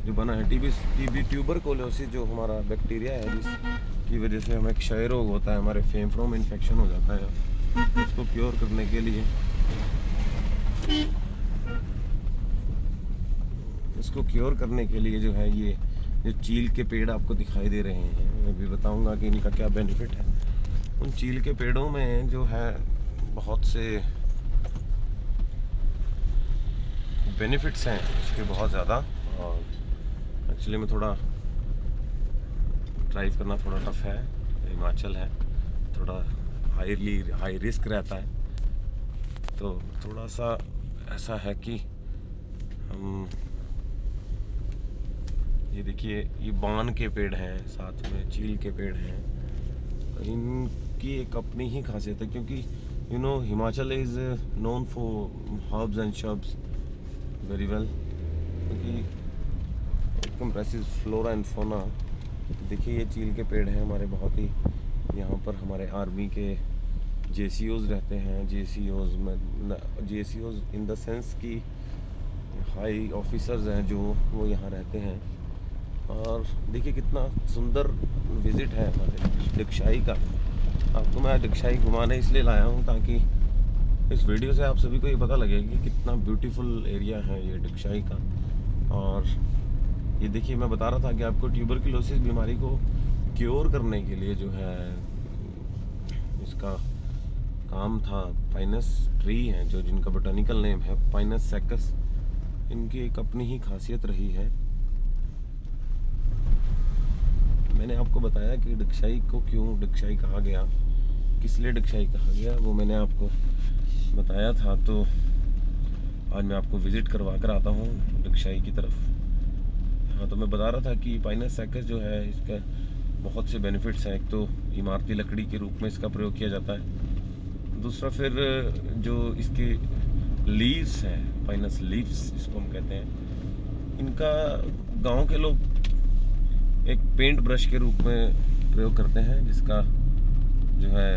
जो बना है, टीबी ट्यूबरकुलोसिस जो हमारा बैक्टीरिया है जिसकी वजह से हमें क्षय रोग होता है, हमारे फेफड़ों में इन्फेक्शन हो जाता है। उसको क्योर करने के लिए जो है ये जो चील के पेड़ आपको दिखाई दे रहे हैं, मैं भी बताऊंगा कि इनका क्या बेनिफिट है। उन चील के पेड़ों में जो है बहुत से बेनिफिट्स हैं इसके बहुत ज़्यादा। और एक्चुअली में थोड़ा ड्राइव करना थोड़ा टफ है, हिमाचल है, थोड़ा हाई रिस्क रहता है, तो थोड़ा सा ऐसा है कि हम ये देखिए ये बान के पेड़ हैं, साथ में चील के पेड़ हैं। इनकी एक अपनी ही खासियत है क्योंकि you know Himachal is known for herbs and शब्स very well, क्योंकि कंप्रेसिव फ्लोरा एंड फोना। देखिए ये चील के पेड़ हैं हमारे बहुत ही, यहाँ पर हमारे आर्मी के JCOs रहते हैं। JCOs इन द सेंस कि हाई ऑफिसर्स हैं जो वो यहाँ रहते हैं। और देखिए कितना सुंदर विज़िट है हमारे डिगशाई का। आपको मैं डिगशाई घुमाने इसलिए लाया हूँ ताकि इस वीडियो से आप सभी को ये पता लगे कि कितना ब्यूटीफुल एरिया है ये डिगशाई का। और ये देखिए मैं बता रहा था कि आपको ट्यूबरकुलोसिस बीमारी को क्योर करने के लिए जो है इसका काम था। पाइनस ट्री हैं जो जिनका बोटेनिकल नेम है पाइनस सैकस, इनकी एक अपनी ही खासियत रही है। मैंने आपको बताया कि डिगशाई को क्यों डिगशाई कहा गया, किस लिए डिगशाई कहा गया, वो मैंने आपको बताया था। तो आज मैं आपको विज़िट करवा कर आता हूँ डिगशाई की तरफ। हाँ, तो मैं बता रहा था कि पाइनस सैकस जो है इसका बहुत से बेनिफिट्स हैं। एक तो इमारती लकड़ी के रूप में इसका प्रयोग किया जाता है। दूसरा फिर जो इसके लीव्स हैं, पाइनस लीव्स इसको हम कहते हैं, इनका गांव के लोग एक पेंट ब्रश के रूप में प्रयोग करते हैं, जिसका जो है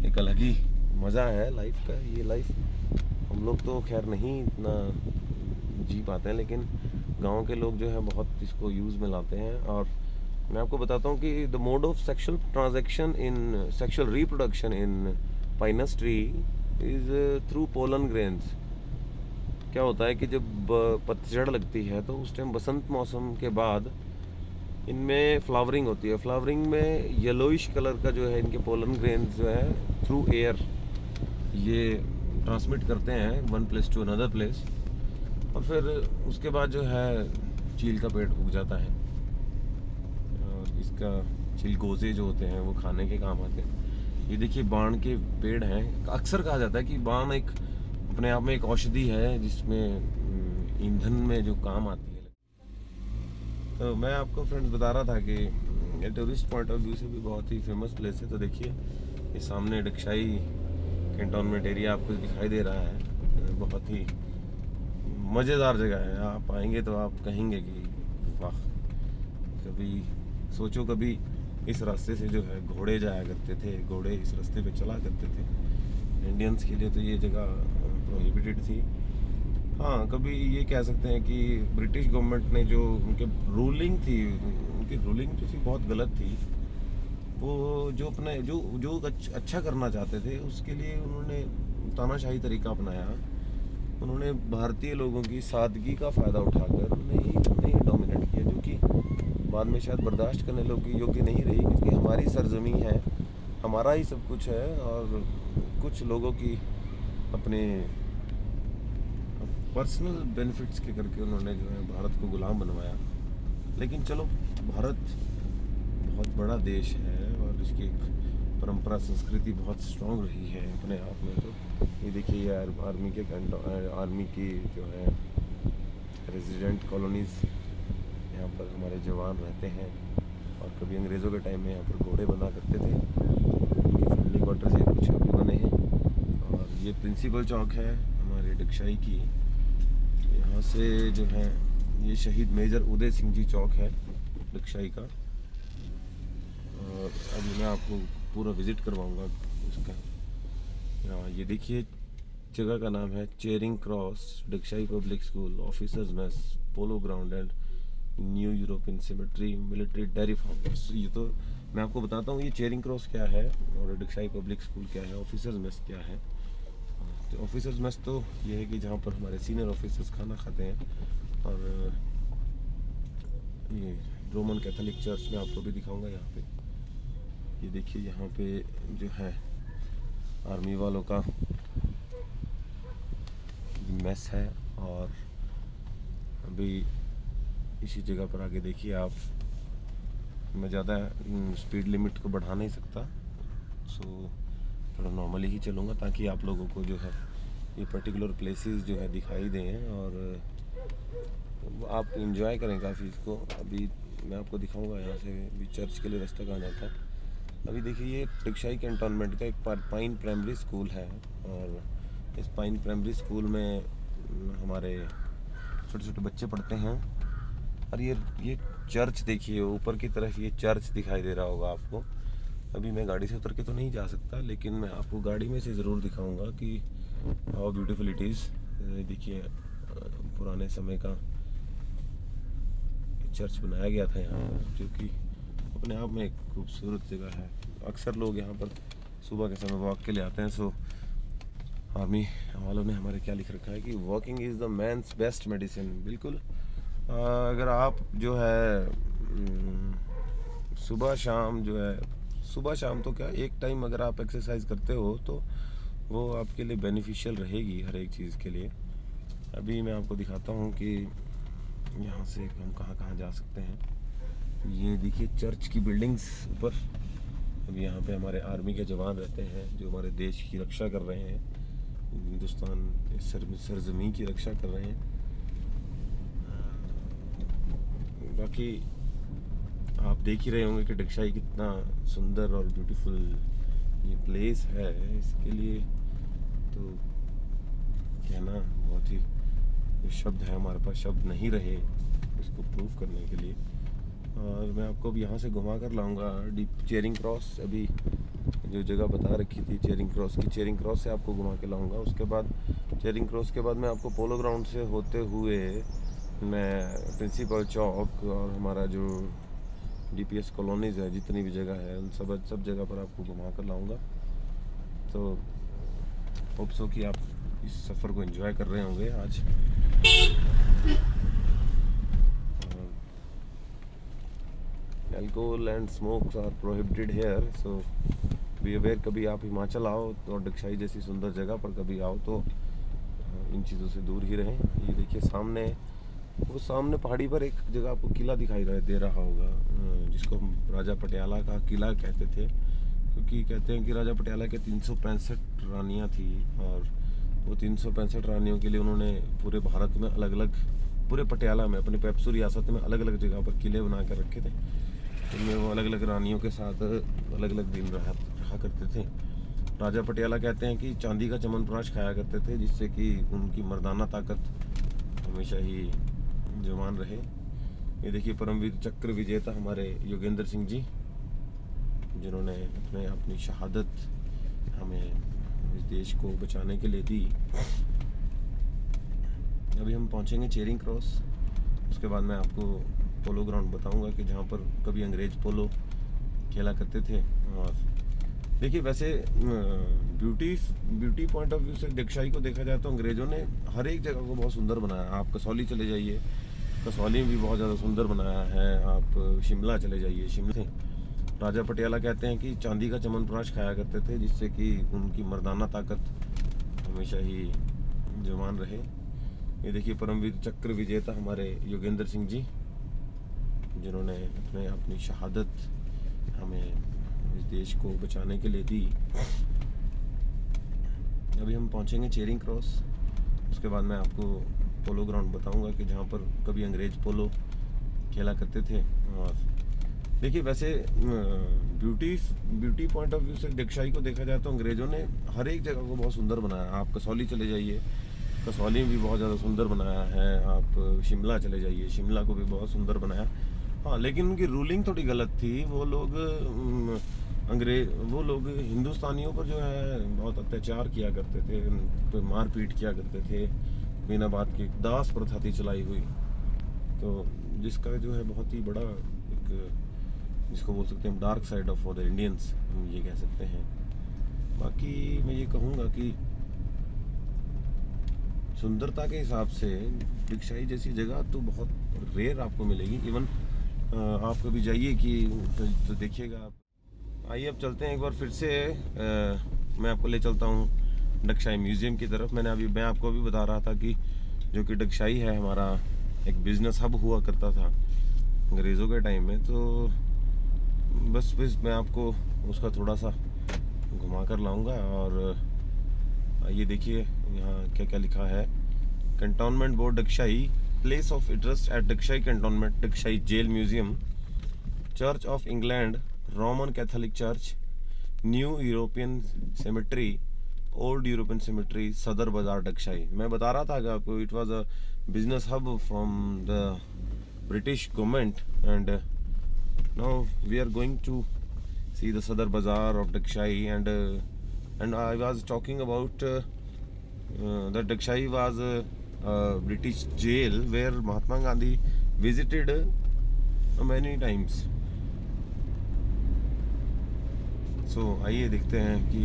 एक अलग ही मज़ा है लाइफ का। ये लाइफ हम लोग तो खैर नहीं इतना जी पाते हैं, लेकिन गांव के लोग जो है बहुत इसको यूज़ में लाते हैं। और मैं आपको बताता हूँ कि the mode of sexual transaction in sexual reproduction in Pinus tree is through pollen grains. क्या होता है कि जब पतझड़ लगती है तो उस टाइम बसंत मौसम के बाद इनमें फ्लावरिंग होती है। फ्लावरिंग में येलोइश कलर का जो है इनके पोलन ग्रेन्स जो है थ्रू एयर ये ट्रांसमिट करते हैं one place to another place, और फिर उसके बाद जो है चील का पेड़ उग जाता है। और इसका चिलगोजे जो होते हैं वो खाने के काम आते हैं। ये देखिए बाण के पेड़ हैं। अक्सर कहा जाता है कि बाण एक अपने आप में एक औषधि है जिसमें ईंधन में जो काम आती है। तो मैं आपको फ्रेंड्स बता रहा था कि टूरिस्ट पॉइंट ऑफ व्यू से भी बहुत ही फेमस प्लेस है। तो देखिए ये सामने डिगशाई कैंटोनमेंट एरिया आपको दिखाई दे रहा है। बहुत ही मज़ेदार जगह है। आप आएंगे तो आप कहेंगे कि वाह, कभी सोचो कभी इस रास्ते से जो है घोड़े जाया करते थे, घोड़े इस रास्ते पे चला करते थे। इंडियंस के लिए तो ये जगह प्रोहिबिटेड थी। हाँ, कभी ये कह सकते हैं कि ब्रिटिश गवर्नमेंट ने जो उनके रूलिंग थी, उनकी रूलिंग जो थी बहुत गलत थी। वो जो अपने जो अच्छा करना चाहते थे उसके लिए उन्होंने तानाशाही तरीका अपनाया। उन्होंने भारतीय लोगों की सादगी का फ़ायदा उठाकर उन्हें डोमिनेट किया, जो कि बाद में शायद बर्दाश्त करने योग्य नहीं रही, क्योंकि हमारी सरजमी है, हमारा ही सब कुछ है, और कुछ लोगों की अपने पर्सनल बेनिफिट्स के करके उन्होंने जो है भारत को गुलाम बनवाया। लेकिन चलो, भारत बहुत बड़ा देश है और इसकी परंपरा संस्कृति बहुत स्ट्रॉन्ग रही है अपने आप में। तो ये देखिए यार, आर्मी की जो है रेजिडेंट कॉलोनीज़, यहाँ पर हमारे जवान रहते हैं। और कभी अंग्रेज़ों के टाइम में यहाँ पर घोड़े बना करते थे, उनकी फैमिली क्वार्टर्स ये कुछ अभी बने हैं। और ये प्रिंसिपल चौक है हमारे डगशाई की। यहाँ से जो है ये शहीद मेजर उदय सिंह जी चौक है डगशाई का। और अभी मैं आपको पूरा विज़िट करवाऊँगा इसका। ये देखिए, जगह का नाम है Charing Cross, Dagshai public school, officers mess, polo ground and new European cemetery, military dairy farm. ये तो मैं आपको बताता हूँ ये चेरिंग क्रॉस क्या है और डगशाई पब्लिक स्कूल क्या है, ऑफिसर्स मेस क्या है। तो ऑफिसर्स मेस तो ये है कि जहाँ पर हमारे सीनियर ऑफिसर्स खाना खाते हैं। और ये रोमन कैथोलिक चर्च में आपको भी दिखाऊंगा। यहाँ पे ये देखिए, यहाँ पे जो है आर्मी वालों का मेस है। और अभी इसी जगह पर आगे देखिए आप, मैं ज़्यादा स्पीड लिमिट को बढ़ा नहीं सकता, सो थोड़ा नॉर्मली ही चलूँगा ताकि आप लोगों को जो है ये पर्टिकुलर प्लेसेस जो है दिखाई दें और आप इंजॉय करें काफ़ी इसको। अभी मैं आपको दिखाऊंगा यहाँ से भी चर्च के लिए रास्ता कहाँ जाता है। अभी देखिए, ये डगशाई कैंटोनमेंट का एक पाइन प्राइमरी स्कूल है। और इस पाइन प्राइमरी स्कूल में हमारे छोटे छोटे बच्चे पढ़ते हैं। और ये चर्च देखिए, ऊपर की तरफ ये चर्च दिखाई दे रहा होगा आपको। अभी मैं गाड़ी से उतर के तो नहीं जा सकता, लेकिन मैं आपको गाड़ी में से ज़रूर दिखाऊंगा कि हाउ ब्यूटीफुल इट इज़। देखिए, पुराने समय का चर्च बनाया गया था यहाँ, जो कि अपने आप में एक खूबसूरत जगह है। अक्सर लोग यहाँ पर सुबह के समय वॉक के लिए आते हैं। सो आर्मी वालों ने हमारे क्या लिख रखा है कि walking is the man's best medicine. बिल्कुल, अगर आप जो है सुबह शाम तो क्या, एक टाइम अगर आप एक्सरसाइज करते हो तो वो आपके लिए बेनिफिशियल रहेगी हर एक चीज़ के लिए। अभी मैं आपको दिखाता हूँ कि यहाँ से हम कहाँ कहाँ जा सकते हैं। ये देखिए चर्च की बिल्डिंग्स ऊपर। अब यहाँ पे हमारे आर्मी के जवान रहते हैं जो हमारे देश की रक्षा कर रहे हैं, हिंदुस्तान सरजमी की रक्षा कर रहे हैं। बाकी आप देख ही रहे होंगे कि डगशाई कितना सुंदर और ब्यूटीफुल ये प्लेस है। इसके लिए तो कहना बहुत ही शब्द है, हमारे पास शब्द नहीं रहे इसको प्रूव करने के लिए। और मैं आपको अब यहाँ से घुमा कर लाऊंगा चेरिंग क्रॉस। अभी जो जगह बता रखी थी चेरिंग क्रॉस से आपको घुमा के लाऊंगा। उसके बाद चेरिंग क्रॉस के बाद मैं आपको पोलो ग्राउंड से होते हुए मैं प्रिंसिपल चौक और हमारा जो DPS कॉलोनीज़ है, जितनी भी जगह है, उन सब जगह पर आपको घुमा कर लाऊंगा। तो होप सो कि आप इस सफ़र को एंजॉय कर रहे होंगे आज। Alcohol and smokes are prohibited here, so be aware. कभी आप हिमाचल आओ तो डगशाई जैसी सुंदर जगह पर कभी आओ तो इन चीज़ों से दूर ही रहें। ये देखिए सामने पहाड़ी पर एक जगह आपको किला दिखाई दे रहा होगा, जिसको हम राजा पटियाला का किला कहते थे, क्योंकि कहते हैं कि राजा पटियाला के 365 रानियाँ थी। और वो 365 रानियों के लिए उन्होंने पूरे भारत में पूरे पटियाला में, अपने पेप्सू रियासत में अलग अलग जगह पर किले बना कर रखे थे। इनमें वो अलग अलग रानियों के साथ अलग अलग दिन रहा करते थे। राजा पटियाला कहते हैं कि चांदी का चमनप्राश खाया करते थे, जिससे कि उनकी मर्दाना ताकत हमेशा ही जवान रहे। ये देखिए परमवीर चक्र विजेता हमारे योगेंद्र सिंह जी, जिन्होंने अपनी शहादत हमें इस देश को बचाने के लिए दी। अभी हम पहुंचेंगे चेरिंग क्रॉस। उसके बाद मैं आपको पोलो ग्राउंड बताऊंगा कि जहां पर कभी अंग्रेज पोलो खेला करते थे। और देखिए वैसे ब्यूटी पॉइंट ऑफ व्यू से डगशाई को देखा जाए तो अंग्रेज़ों ने हर एक जगह को बहुत सुंदर बनाया। आप कसौली चले जाइए, कसौली भी बहुत ज़्यादा सुंदर बनाया है। आप शिमला चले जाइए, शिमला राजा पटियाला कहते हैं कि चांदी का च्यवनप्राश खाया करते थे, जिससे कि उनकी मर्दाना ताकत हमेशा ही जवान रहे। ये देखिए परमवीर चक्र विजेता हमारे योगेंद्र सिंह जी, जिन्होंने अपनी शहादत हमें इस देश को बचाने के लिए दी। अभी हम पहुंचेंगे चेरिंग क्रॉस, उसके बाद मैं आपको पोलो ग्राउंड बताऊंगा कि जहां पर कभी अंग्रेज पोलो खेला करते थे। और देखिए वैसे ब्यूटी पॉइंट ऑफ व्यू से डगशाई को देखा जाए तो अंग्रेज़ों ने हर एक जगह को बहुत सुंदर बनाया। आप कसौली चले जाइए, कसौली भी बहुत ज़्यादा सुंदर बनाया है। आप शिमला चले जाइए, शिमला को भी बहुत सुंदर बनाया। हाँ, लेकिन उनकी रूलिंग थोड़ी गलत थी। वो लोग हिंदुस्तानियों पर जो है बहुत अत्याचार किया करते थे, उन पर मारपीट किया करते थे बिना बात के। दास प्रथा थी चलाई हुई, तो जिसका जो है बहुत ही बड़ा एक, जिसको बोल सकते हैं dark side of for the Indians, हम ये कह सकते हैं। बाकी मैं ये कहूँगा कि सुंदरता के हिसाब से डगशाई जैसी जगह तो बहुत रेयर आपको मिलेगी। इवन आप कभी जाइए कि तो देखिएगा आप। आइए अब चलते हैं एक बार फिर से, मैं आपको ले चलता हूँ डगशाई म्यूज़ियम की तरफ। मैं आपको अभी बता रहा था कि जो कि डगशाई है हमारा एक बिज़नेस हब हुआ करता था अंग्रेज़ों के टाइम में। तो बस मैं आपको उसका थोड़ा सा घुमा कर लाऊंगा। और ये देखिए यहाँ क्या क्या लिखा है। Cantonment board Dagshai, place of interest at Dagshai cantonment, Dagshai jail museum, church of England, Roman Catholic church, new European cemetery, old European cemetery, Sadar Bazaar Dagshai. मैं बता रहा था कि आपको it was a business hub from the British government and now we are going to see the Sadar Bazaar of Dagshai, and I was talking about that Dagshai was a British jail where Mahatma Gandhi visited many times. So आइए देखते हैं कि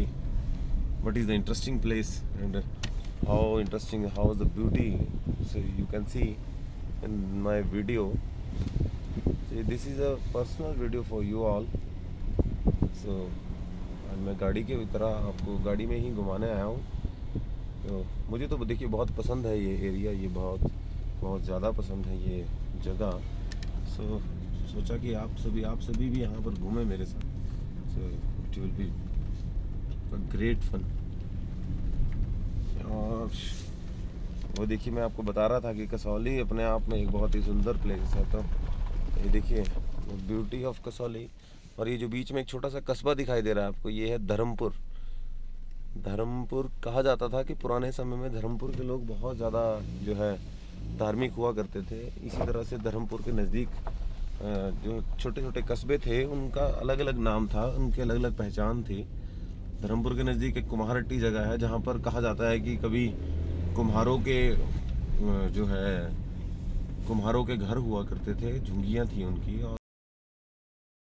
what is the interesting place and how interesting, how is the beauty. So you can see in my video. So this is a personal video for you all. So मैं गाड़ी के तरह आपको गाड़ी में ही घुमाने आया हूँ। तो मुझे तो देखिए बहुत पसंद है ये एरिया, ये बहुत ज़्यादा पसंद है ये जगह। सोचा कि आप सभी भी यहाँ पर घूमें मेरे साथ। So it will be a great fun. और वो देखिए मैं आपको बता रहा था कि कसौली अपने आप में एक बहुत ही सुंदर प्लेस है। तो ये देखिए ब्यूटी ऑफ कसौली। और ये जो बीच में एक छोटा सा कस्बा दिखाई दे रहा है आपको, ये है धर्मपुर। धर्मपुर कहा जाता था कि पुराने समय में धर्मपुर के लोग बहुत ज़्यादा जो है धार्मिक हुआ करते थे। इसी तरह से धर्मपुर के नज़दीक जो छोटे छोटे कस्बे थे उनका अलग अलग नाम था, उनकी अलग अलग पहचान थी। धर्मपुर के नज़दीक एक कुम्हारहट्टी जगह है जहाँ पर कहा जाता है कि कभी कुम्हारों के घर हुआ करते थे, झुंगियाँ थी उनकी। और